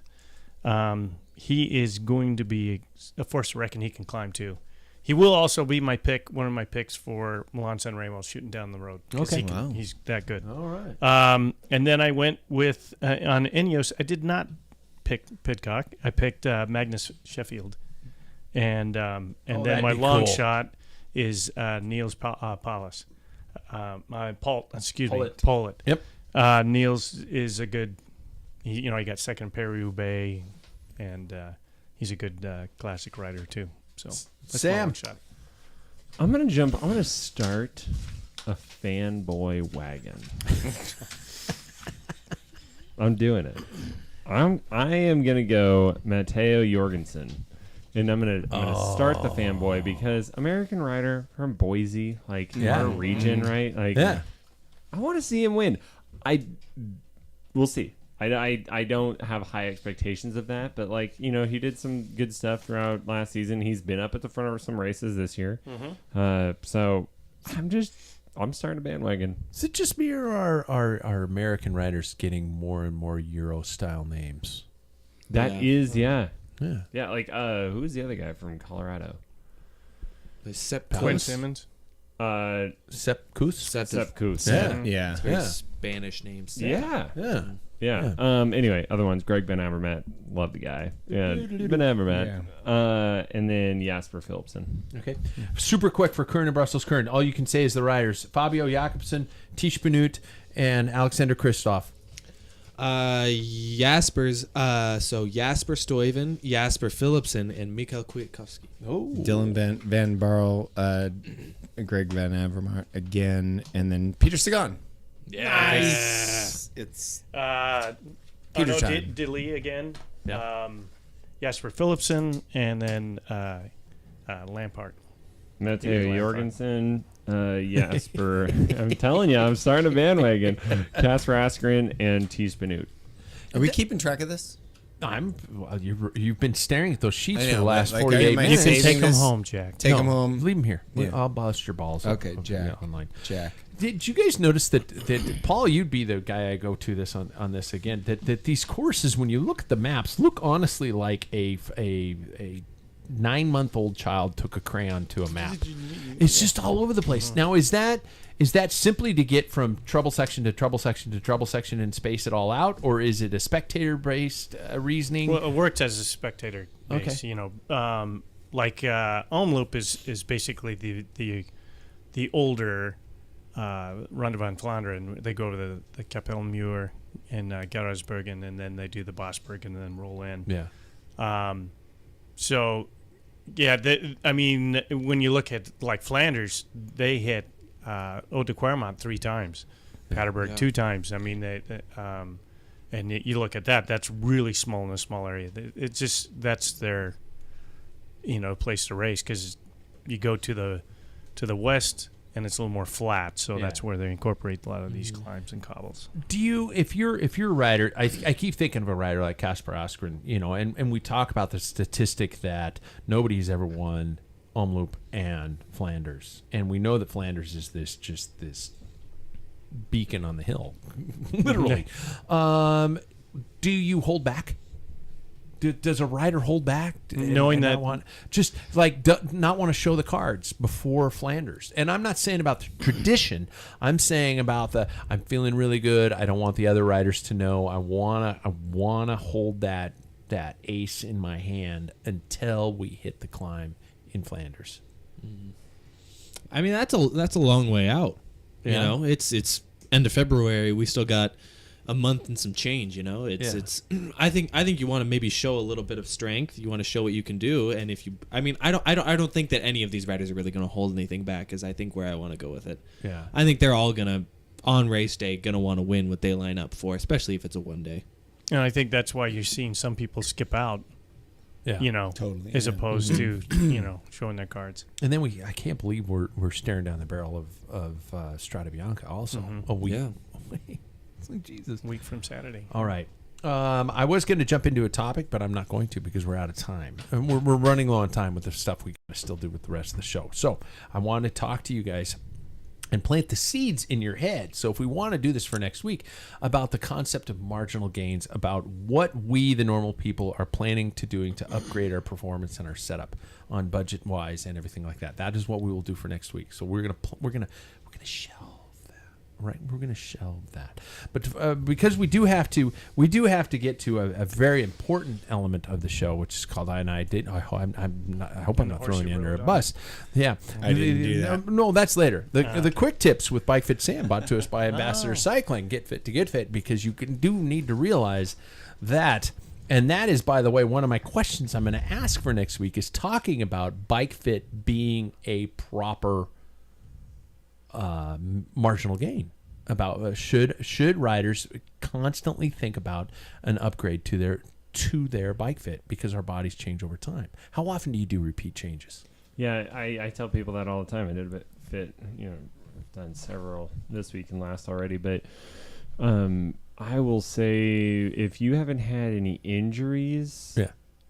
He is going to be a force to reckon. He can climb too. He will also be one of my picks for Milan San Remo, shooting down the road. Okay. He's that good. All right. And then I went with on Ineos. I did not pick Pidcock. I picked Magnus Sheffield, and then that'd my be long cool. shot is Niels Paulus. Pollitt. Pollitt. Yep. Niels is a good. He got second in Paris-Roubaix, and he's a good classic rider too. So that's my Sam. long shot. I'm gonna start a fanboy wagon. I'm doing it. I am gonna go Matteo Jorgensen, and I'm gonna start the fanboy because American rider from Boise, like Yeah. our region, right? Like, Yeah. I want to see him win. We'll see. I don't have high expectations of that, but he did some good stuff throughout last season. He's been up at the front of some races this year. So I'm starting a bandwagon. Is it just me or are American riders getting more and more Euro style names? That is, yeah. Yeah. Like who's the other guy from Colorado? Sepp Quinn Kuss. Simmons. Sepp Kuss? Sepp Kuss. Yeah. Yeah. Very Yeah. Spanish names. Yeah. Yeah. Anyway, other ones. Greg Van Avermaet. Love the guy. Yeah. Van Avermaet. And then Jasper Philipsen. Okay. Super quick for Kern and Brussels Kern. All you can say is the riders: Fabio Jakobsen, Tish Benoot, and Alexander Kristoff. Jasper's Jasper Stuyven, Jasper Philipsen, and Mikael Kwiatkowski. Oh. Dylan Van Barl, Greg Van Avermaet again, and then Peter Sagan. Nice. It's Peter time. Delis again. Yeah. Jasper Philipsen, and then Lampard. Matteo Jorgensen. Jasper. I'm telling you, I'm starting a bandwagon. Casper Askren and Tish Benoot. Are we keeping track of this? You've been staring at those sheets I for the know, last but, 48 am I You minutes. can saving take them this? home, Jack. Take them home. Leave them here. Yeah. I'll bust your balls. Okay, Jack. Online. Jack. Did you guys notice that Paul, you'd be the guy I go to this on this again, that these courses, when you look at the maps, look honestly like a 9-month-old child took a crayon to a map. It's just all over the place. Now, is that simply to get from trouble section to trouble section to trouble section and space it all out, or is it a spectator-based reasoning? Well, it worked as a spectator base. Okay. Omloop is basically the older Ronde van Vlaanderen. They go to the Kapelmuur and Gerardsbergen, and then they do the Bosberg and then roll in. Yeah. When you look at like Flanders, they hit Eau de Quermont 3 times, Paterberg 2 times. I mean, and you look at that, that's really small in a small area. It's just that's their place to race, because you go to the west and it's a little more flat, so that's where they incorporate a lot of these climbs and cobbles. Do you, if you're a rider, I keep thinking of a rider like Casper Askren, and we talk about the statistic that nobody's ever won Omloop and Flanders, and we know that Flanders is this beacon on the hill, literally. Do you hold back? Does a rider hold back, knowing that not want to show the cards before Flanders? And I'm not saying about the tradition. I'm saying about I'm feeling really good. I don't want the other riders to know. I wanna hold that ace in my hand until we hit the climb in Flanders. I mean, that's a long way out. Yeah. It's end of February. We still got a month and some change. It's I think you want to maybe show a little bit of strength. You want to show what you can do, and I don't think that any of these riders are really going to hold anything back, because I think where I want to go with it. Yeah. I think they're all going to on race day going to want to win what they line up for, especially if it's a one day. And I think that's why you're seeing some people skip out, Yeah. Totally, as yeah. opposed to, showing their cards. And then I can't believe we're staring down the barrel of Strada Bianca also. A week. Yeah. It's like, Jesus. Week from Saturday. All right. I was going to jump into a topic, but I'm not going to because we're out of time. And we're running low on time with the stuff we got to still do with the rest of the show. So I want to talk to you guys and plant the seeds in your head. So if we want to do this for next week, about the concept of marginal gains, about what we, the normal people, are planning to doing to upgrade our performance and our setup on budget wise and everything like that. That is what we will do for next week. So we're gonna shelve that, right? We're gonna shelve that, but because we do have to get to a very important element of the show, which is called I hope I'm not throwing you under a bus. Yeah, I didn't do that. No, that's later. The quick tips with Bike Fit Sam, brought to us by Ambassador Cycling. Get fit to get fit, because you do need to realize that. And that is, by the way, one of my questions I'm going to ask for next week is talking about Bike Fit being a proper marginal gain. About should riders constantly think about an upgrade to their Bike Fit, because our bodies change over time. How often do you do repeat changes? Yeah, I tell people that all the time. I did a bit fit, I've done several this week and last already, but I will say, if you haven't had any injuries,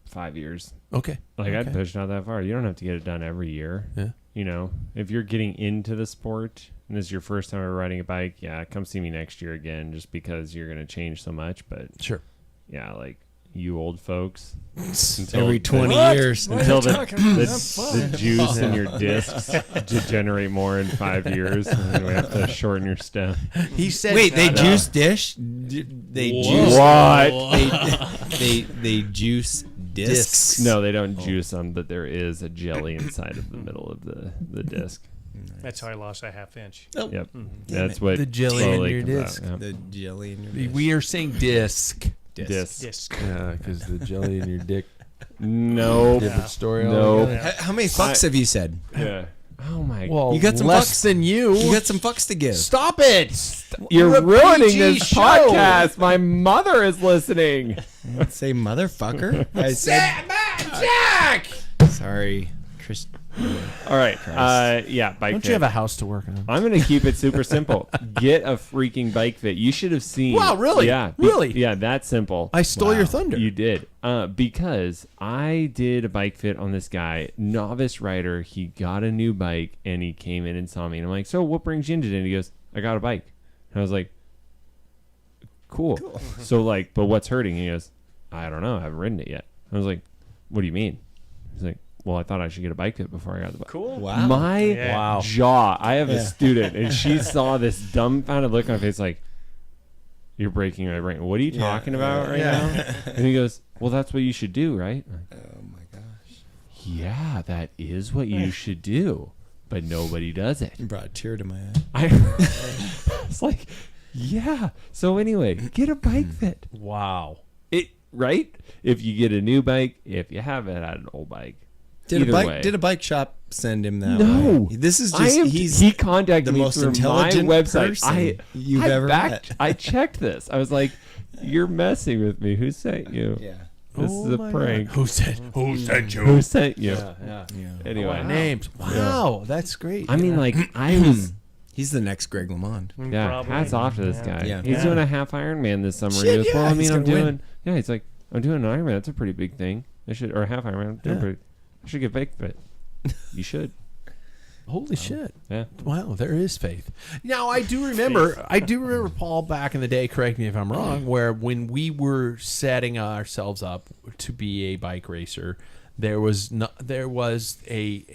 5 years. Okay. I'd push not that far. You don't have to get it done every year. Yeah. If you're getting into the sport and this is your first time ever riding a bike, come see me next year again, just because you're going to change so much. But Sure. Yeah, you old folks. Every 20 years. Until the juice in your discs degenerate more in 5 years, and then we have to shorten your stem. He said, Wait, they juice dish? They juice What? They juice discs? No, they don't juice them, but there is a jelly inside of the middle of the disc. That's how I lost a half inch. Oh. Yep. That's what The jelly in slowly your comes out. disc. Yep. The jelly in your disc. we are saying disc. Disc. Yeah, because the jelly in your dick. Nope. Different story. Nope. altogether. How many fucks have you said? Yeah. Oh my god. Well, You got some less fucks? than you. You got some fucks to give. Stop it! You're We're a ruining PG this show. podcast. My mother is listening. Say motherfucker. I said Jack! sorry, Chris. All right. Christ. Bike Don't fit. you have a house to work on? I'm going to keep it super simple. Get a freaking bike fit. You should have seen. Wow, really? Yeah. Really? Yeah, that's simple. I stole your thunder. You did. Because I did a bike fit on this guy, novice rider. He got a new bike, and he came in and saw me. And I'm like, so what brings you in today? And he goes, I got a bike. And I was like, cool. So, but what's hurting? He goes, I don't know. I haven't ridden it yet. I was like, what do you mean? He's like, well, I thought I should get a bike fit before I got the bike. Cool. Wow. My Wow. jaw. I have a student, and she saw this dumbfounded look on my face like, you're breaking my brain. What are you talking about right now? And he goes, well, that's what you should do, right? Oh my gosh. Yeah, that is what you should do, but nobody does it. You brought a tear to my eye. It's like, yeah. So anyway, get a bike fit. Wow. Right? If you get a new bike, if you haven't had an old bike. Did Either a bike? way. Did a bike shop send him that? No. way? This is just he contacted the me most through intelligent my website. person you've ever met. I checked this. I was like, "You're messing with me. Who sent you? Yeah. This is a prank. Who sent you? Who sent you? Yeah. Anyway, Names. Wow, that's great. I mean, I was. He's the next Greg LeMond. Yeah, Probably. hats off to this guy. Yeah. He's Yeah. doing a half Ironman this summer. Shit, He goes, yeah, well, I he's mean, I'm gonna doing. win. Yeah, he's like, I'm doing an Ironman. That's a pretty big thing. I should, or a half Ironman. I should get bike fit. You should. Holy shit. Yeah. Wow, there is faith. Now, I do remember, Paul, back in the day, correct me if I'm wrong, where when we were setting ourselves up to be a bike racer, there was a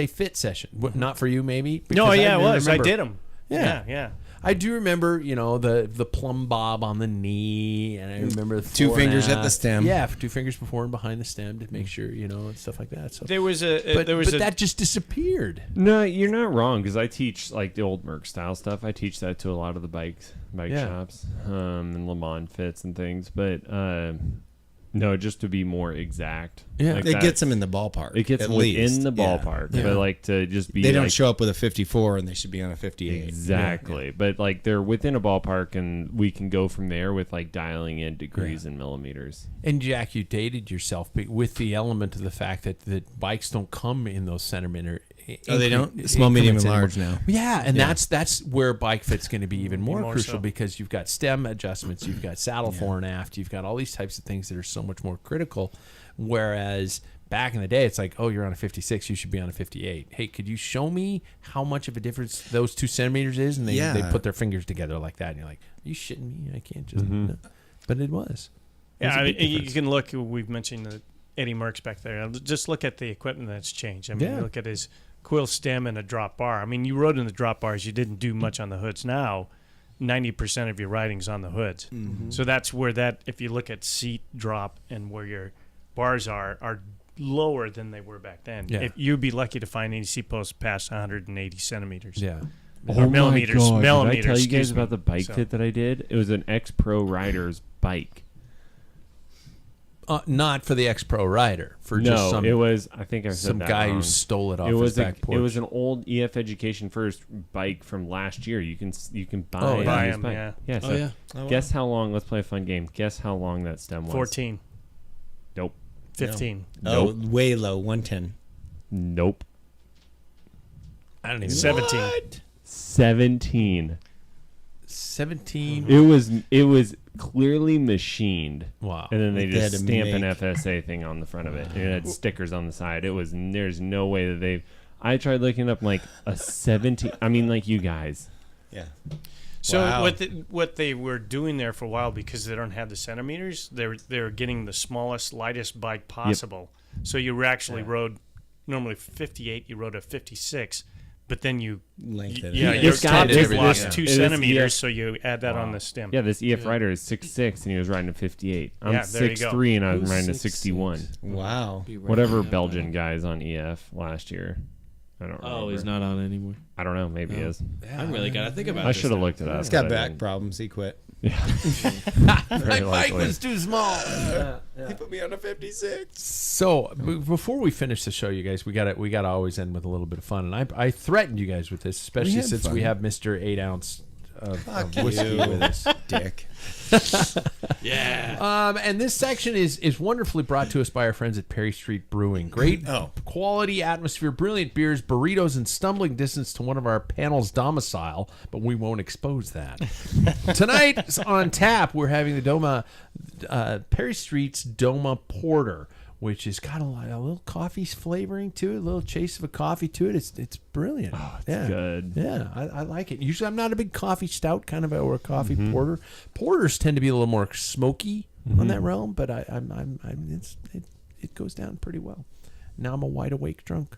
fit session. Not for you, maybe? No, Because yeah, it was. I remember- did them. Yeah. Yeah. I do remember, the plumb bob on the knee, and I remember the Two fore and fingers at aft. the stem. Yeah, 2 fingers before and behind the stem to make sure, and stuff like that. So, There was but a that just disappeared. No, you're not wrong, because I teach the old Merc style stuff. I teach that to a lot of the bike Yeah. shops, and Le Mans fits and things. But No, just to be more exact. Yeah. Like It that- gets them in the ballpark. It gets at them least. within the Yeah. ballpark, Yeah. but like to just be They don't like, show up with a 54 and they should be on a 58. exactly. But like they're within a ballpark, and we can go from there with like dialing in degrees and millimeters. And Jack, you dated yourself with the element of the fact that bikes don't come in those centimeter. Oh, they don't? Small, medium, and increments large anymore. now. Yeah, and that's where bike fit's going to be even more more crucial so. because you've got stem adjustments, you've got saddle fore and aft, you've got all these types of things that are so much more critical. Whereas back in the day, it's like, oh, you're on a 56, you should be on a 58. Hey, could you show me how much of a difference those 2 centimeters is? And they put their fingers together like that, and you're like, are you shitting me? I can't just. No. But it was. It was Yeah, a I big mean, you difference. can look. We've mentioned the Eddie Merckx back there. Just look at the equipment that's changed. I mean, Yeah. you look at his quill stem and a drop bar. I mean, you rode in the drop bars. You didn't do much on the hoods. Now, 90% of your riding's on the hoods. So that's where that. If you look at seat drop and where your bars are lower than they were back then. Yeah. If you'd be lucky to find any seat posts past 180 centimeters. Yeah. Or millimeters. Did I Millimeters. tell you guys excuse me. about the bike So- fit that I did? It was an ex-pro rider's bike. Not for the ex-pro rider, for just No, some it was. I think I said some that guy wrong. who stole it off It was his back porch. it was an old EF Education First bike from last year. You can buy Oh, yeah. Buy these 'em, bike. yeah. Yeah. Oh, So yeah. guess how long? Let's play a fun game. Guess how long that stem was. 14, Nope. 15, Oh, way low, 110. Nope. I don't even 17. 17. 17. It was clearly machined. Wow. And then they Like they just had to stamp an make- FSA thing on the front of it. And it had stickers on the side. There's no way that they. I tried looking up like a 17. I mean, like you guys. Yeah. So Wow. what they were doing there for a while, because they don't have the centimeters, they were getting the smallest, lightest bike possible. So you were actually rode normally 58. You rode a 56, but then you Length it. yeah Yeah, your this top guy did tip everything, lost yeah. 2 It was- centimeters, yeah. so you add that on the stem. Yeah, this EF rider is 6'6", and he was riding a 58. I'm Yeah, there you go. 6'3", and I was Who's riding a 6'6"? 61. Wow. Be right Whatever now. Belgian guys on EF last year. I don't remember. Oh, he's not on anymore. I don't know. Maybe he Oh. is. I'm really gotta think about I this should have now. looked it up. He's got but I back didn't. problems. He quit. My bike likely. was too small. He put me on a 56. So before we finish the show, you guys, we gotta always end with a little bit of fun. And I threatened you guys with this, especially had since fun. we have Mr. 8 ounce of Fuck whiskey you. with us. Dick. Yeah. And this section is wonderfully brought to us by our friends at Perry Street Brewing. Great quality atmosphere, brilliant beers, burritos, and stumbling distance to one of our panel's domicile, but we won't expose that. Tonight on tap, we're having the Doma, Perry Street's Doma Porter, which has got a little coffee flavoring to it, a little chase of a coffee to it. It's brilliant. Oh, it's good. Yeah, I like it. Usually, I'm not a big coffee stout kind of or a coffee porter. Porters tend to be a little more smoky on that realm, but it goes down pretty well. Now I'm a wide awake drunk.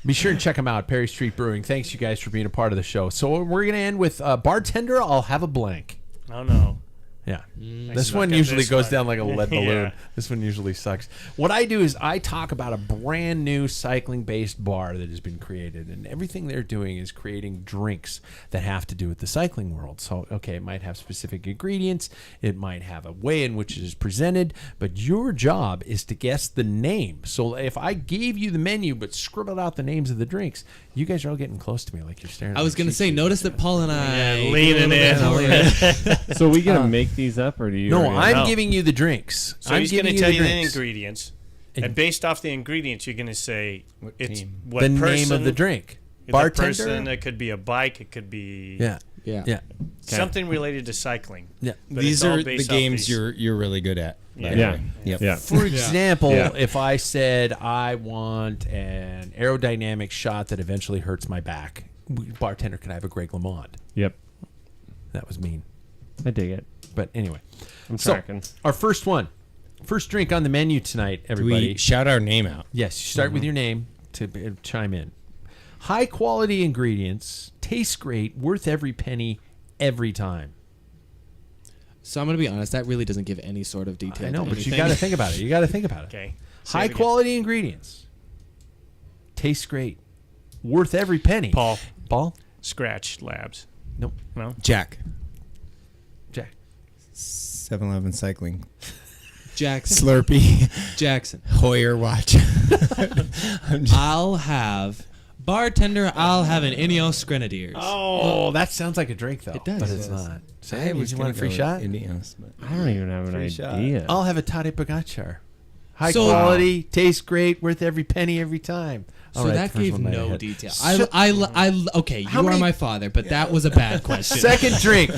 Be sure and check them out, Perry Street Brewing. Thanks, you guys, for being a part of the show. So we're gonna end with bartender. I'll have a blank. Oh no. Yeah. I This snuck one in usually this goes one. down like a lead balloon. Yeah. This one usually sucks. What I do is I talk about a brand new cycling based bar that has been created, and everything they're doing is creating drinks that have to do with the cycling world. So, okay, it might have specific ingredients, it might have a way in which it is presented, but your job is to guess the name. So if I gave you the menu but scribbled out the names of the drinks, you guys are all getting close to me like you're staring at I was my gonna cheek say, cheek. notice that Paul and I Yeah, leaning in. So we gonna make these up, or do you? No, already I'm No. giving you the drinks. So I'm he's going to giving tell you the drinks. ingredients, and based off the ingredients, you're going to say it's team? what The person, name of the drink. the Bartender. person. It could be a bike. It could be Yeah. Yeah. Yeah. something related to cycling. Yeah. But These it's all are the based off games these. you're really good at. by the Yeah. way. Yep. Yeah. For example, Yeah. if I said I want an aerodynamic shot that eventually hurts my back, bartender, can I have a Greg LeMond? Yep. That was mean. I dig it. But anyway. I'm So, tracking. our first drink on the menu tonight, Do everybody. we shout our name out? Yes, you start with your name to chime in. High quality ingredients, tastes great, worth every penny, every time. So I'm gonna be honest. That really doesn't give any sort of detail. I know, to but you anything. got to think about it. You got to think about it. Okay. Say High it again. quality ingredients, tastes great, worth every penny. Paul? Scratch Labs. Nope. No. Jack. Jack. 7-Eleven cycling. Jackson. Slurpee. Jackson. Hoyer watch. I'll have bartender. I'll have an Ineos Grenadiers. Oh, that sounds like a drink, though. It does. But It it's does. not. I Sam, was you gonna want a free go shot? with Ineos, but I don't even have an Free shot. idea. I'll have a Toddy Pogacar. High So- quality, tastes great, worth every penny every time. So All right, that first gave one I no had. detail. So- Okay, you How are many- my father, but that was a bad question. Second drink,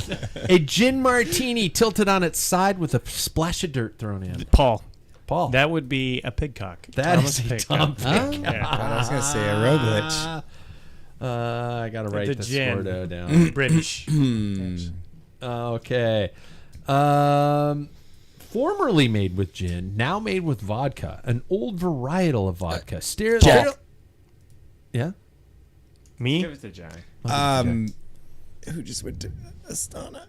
a gin martini tilted on its side with a splash of dirt thrown in. Paul. Paul, That would be a pigcock. that Thomas is a Pigcock. Tom Huh? Yeah. God, I was gonna say a Roglic. I gotta write The the gin. score down. British. Okay. Formerly made with gin, now made with vodka. An old varietal of vodka. Jack. Yeah. Me? Give it to Jack. Who just went to Astana?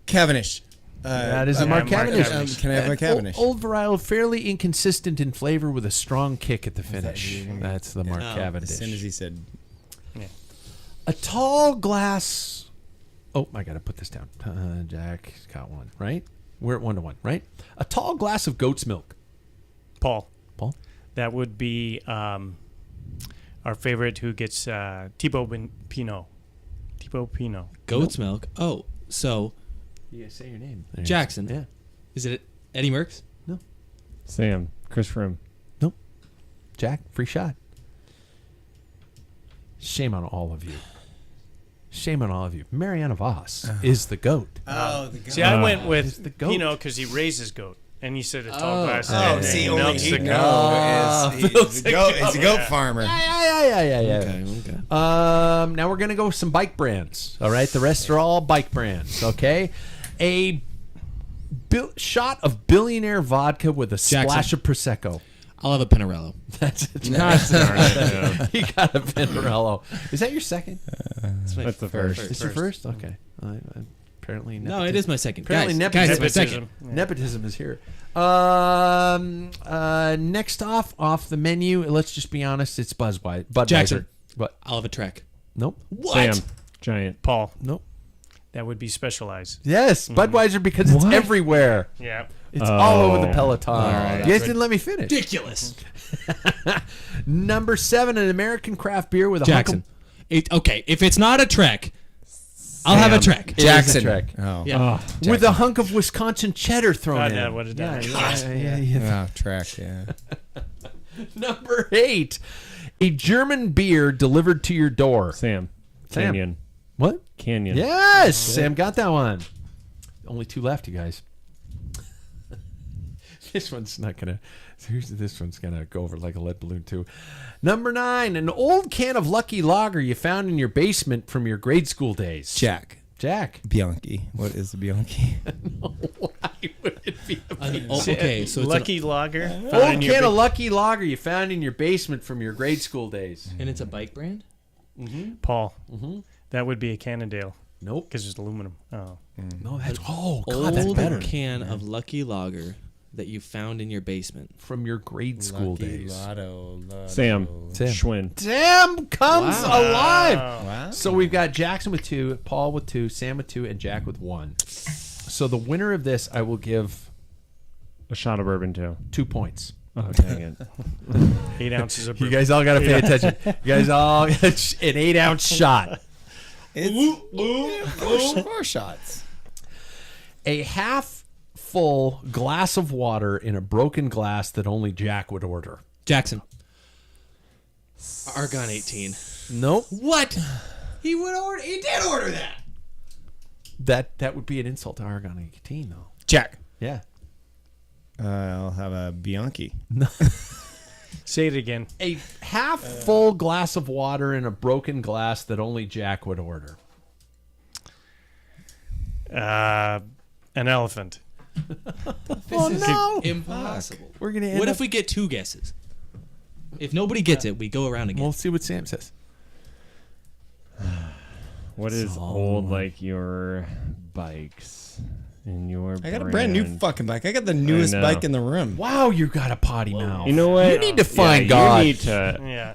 Cavendish. That is a Mark Mark Cavendish. Cavendish. Can I have a Cavendish? Old varietal, fairly inconsistent in flavor with a strong kick at the finish. That's the Mark Oh. Cavendish. As soon as he said, A tall glass. Oh, I got to put this down. Jack got one, right? We're at 1-1, right? A tall glass of goat's milk. Paul. Paul? That would be our favorite who gets Thibaut Pinot. Thibaut Pinot. Goat's milk. Oh, so You say your name. Jackson. Yeah. Is it Eddie Merckx? Sam. Chris Froome. Nope. Jack, free shot. Shame on all of you. Shame on all of you. Mariana Voss is the goat. "Oh, the See, I went It's with the goat. Pinot because he raises goat. And you said a tall glass. Oh, and see, he only milks he the knows. goat. He's a goat farmer. Yeah. Okay. Now we're gonna go with some bike brands. All right, the rest are all bike brands. Okay, a shot of billionaire vodka with a splash of prosecco. I'll have a Pinarello. That's it. Darn it, You got a Pinarello. Is that your second? That's my That's the first. It's your first. Okay. Apparently, No, it is my second. Apparently, Guys, it's my nepotism. second. Nepotism is here. Next off the menu, let's just be honest, it's Budweiser. Jackson. But I'll have a Trek. nope. What? Sam. Giant. Paul. Nope. That would be Specialized. Yes, Budweiser because it's everywhere. Yeah. It's all over the Oh. peloton. right. You guys didn't let me finish. Ridiculous. Number 7, an American craft beer with a Jackson. Okay, if it's not a Trek, I'll have a Trek. It is a Jackson. Trek. Oh, Yeah. With a hunk of Wisconsin cheddar thrown God, in. that would've done it. Yeah. track. Yeah. Number 8, a German beer delivered to your door. Sam. Sam. Canyon. What? Canyon. Yes, Sam got that one. Only 2 left, you guys. This one's not gonna. This one's gonna go over like a lead balloon too. Number 9, an old can of Lucky Lager you found in your basement from your grade school days. Jack. Bianchi. What is the Bianchi? Why would it be? Okay, so it's Lucky Lager. found Old in your can of ba- Lucky Lager you found in your basement from your grade school days. and it's a bike brand? Paul. That would be a Cannondale Nope. because it's aluminum. Oh. No, that's God, that's Old better. can of Lucky Lager that you found in your basement. From your grade school days. Sam. Sam. Schwinn. Sam comes Wow. alive. Wow. So we've got Jackson with 2, Paul with 2, Sam with 2, and Jack with 1. So the winner of this, I will give A shot of bourbon too. 2 points. Oh, dang it. 8 ounces of You bourbon. guys all got to pay attention. You guys all an 8-ounce shot. It's 4 shots. A half full glass of water in a broken glass that only Jack would order. Jackson. Argon 18. Nope. What? He did order that. That would be an insult to Argon 18, though. Jack. Yeah. I'll have a Bianchi. Say it again. A half full glass of water in a broken glass that only Jack would order. An elephant. Oh, no. Impossible. We're going to end What up... if we get 2 guesses? If nobody gets it, we go around again. We'll see what Sam says. What is old like your bikes and your I got a brand new fucking bike. I got the newest know. bike in the room. Wow, you got a potty mouth. You know what? You need to find yeah, God. You need to. Yeah.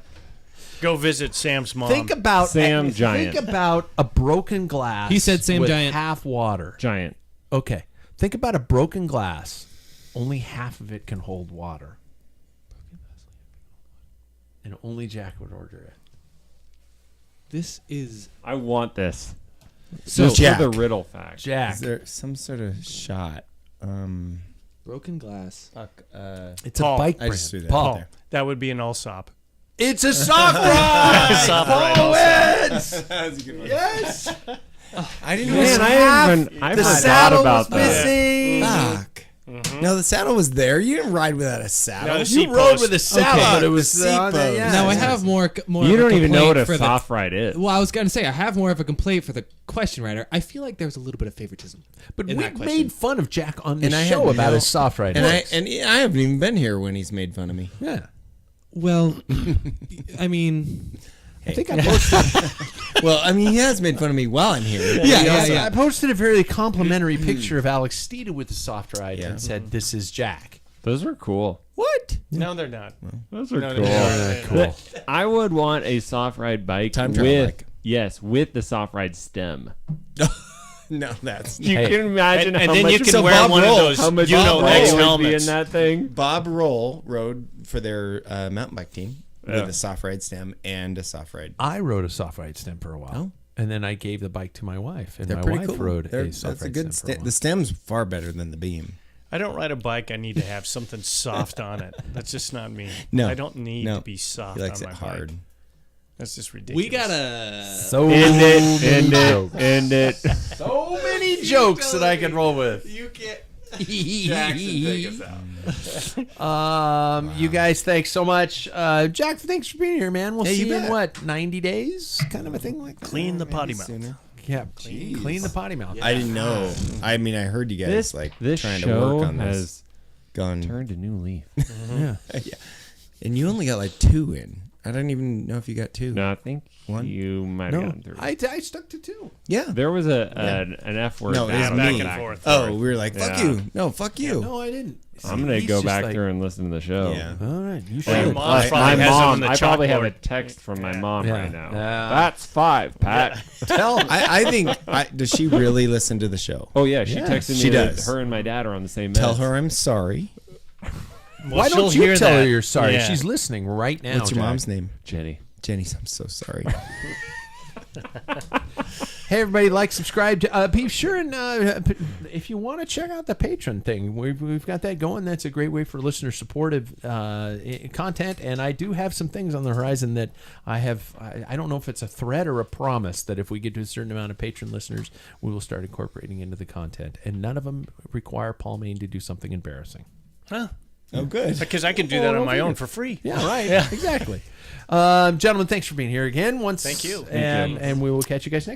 Go visit Sam's mom. Think about Sam Giant. Think about a broken glass. He said Sam with Giant. half water. Giant. Okay. Think about a broken glass. Only half of it can hold water. And only Jack would order it. This is I want this. so Just Jack. for the riddle fact. Jack. Is there some sort of shot? broken glass. Fuck. It's Paul. a bike I brand. just threw that Paul. out there. That would be an Allsop. It's a soft ride. Soft Paul ride wins. That's a good one. Yes. I didn't Man, know. I haven't The thought saddle about was that. missing. Fuck. No, the saddle was there. You didn't ride without a saddle. No, the You seat rode post. with a saddle, Okay. but it was The seat on the- post. yeah. Now I have more. You of don't a even know what a complaint for soft ride is. Well, I was gonna say I have more of a complaint for the question writer. I feel like there's a little bit of favoritism. But in we that question. made fun of Jack on the And I show had about no- his soft ride. and looks. I haven't even been here when he's made fun of me. yeah. Well, I mean, I think I posted. Well, I mean, he has made fun of me while I'm here. Yeah. I posted a very complimentary picture of Alex Steeda with the soft ride Yeah. and said, "This is Jack." Those are cool. What? No, they're not. Those are No, cool. they're not. But I would want a soft ride bike Time travel with bike. yes, with the soft ride stem. No, that's You Hey. can imagine And how then much you can So wear Bob one Roll, of those, how much you know, Bob next Roll would be in helmets. that thing. Bob Roll rode for their mountain bike team Yeah. with a soft ride stem and a soft ride. I rode a soft ride stem for a while, Oh. and then I gave the bike to my wife, and They're my pretty wife cool. rode They're- a soft that's a ride good. stem for a while. The stem's far better than the beam. I don't ride a bike. I need to have something soft on it. That's just not me. No. I don't need No. to be soft He likes on it my hard. bike. That's just ridiculous. we gotta. So End it, many end jokes. it, end it. So many jokes that I can roll with. You can't. You guys, thanks so much. Jack, thanks for being here, man. We'll Hey, see you you in bet. what, 90 days? Kind of a thing like that. Clean the potty mouth. Sooner. Yeah, clean the potty mouth. I didn't know. I mean, I heard you guys This like this trying to show work on this. has Gone, turned a new leaf. Yeah. and you only got like 2 in. I don't even know if you got 2. No, I think One? you might have No, gotten through. I stuck to 2. Yeah. There was an F word. No, it was battle back me. and forth. Oh, we were like, fuck Yeah. you. No, fuck you. No, I didn't. I'm gonna He's go just back like, through and listen to the show. Yeah. All right, you Well, your should. mom My probably has them on mom, the I probably have a chalkboard. text from my mom Yeah. right now. Yeah. That's 5, Pat. Tell. I think. Does she really listen to the show? Oh yeah, she Yeah. texted me. She that does. Her and my dad are on the same. Tell meds. her I'm sorry. Why she'll don't you hear tell her that. you're sorry? Yeah. She's listening right now. What's your Jack. mom's name? Jenny. Jenny. I'm so sorry. Hey, everybody, like, subscribe. Be sure and if you want to check out the Patreon thing, we've got that going. That's a great way for listener supportive content. And I do have some things on the horizon that I don't know if it's a threat or a promise that if we get to a certain amount of patron listeners, we will start incorporating into the content. And none of them require Paul Maine to do something embarrassing. Huh? Oh, good. Because I can do that on my own for free. Yeah, right. Exactly. Gentlemen, thanks for being here again. Thank you. And we will catch you guys next.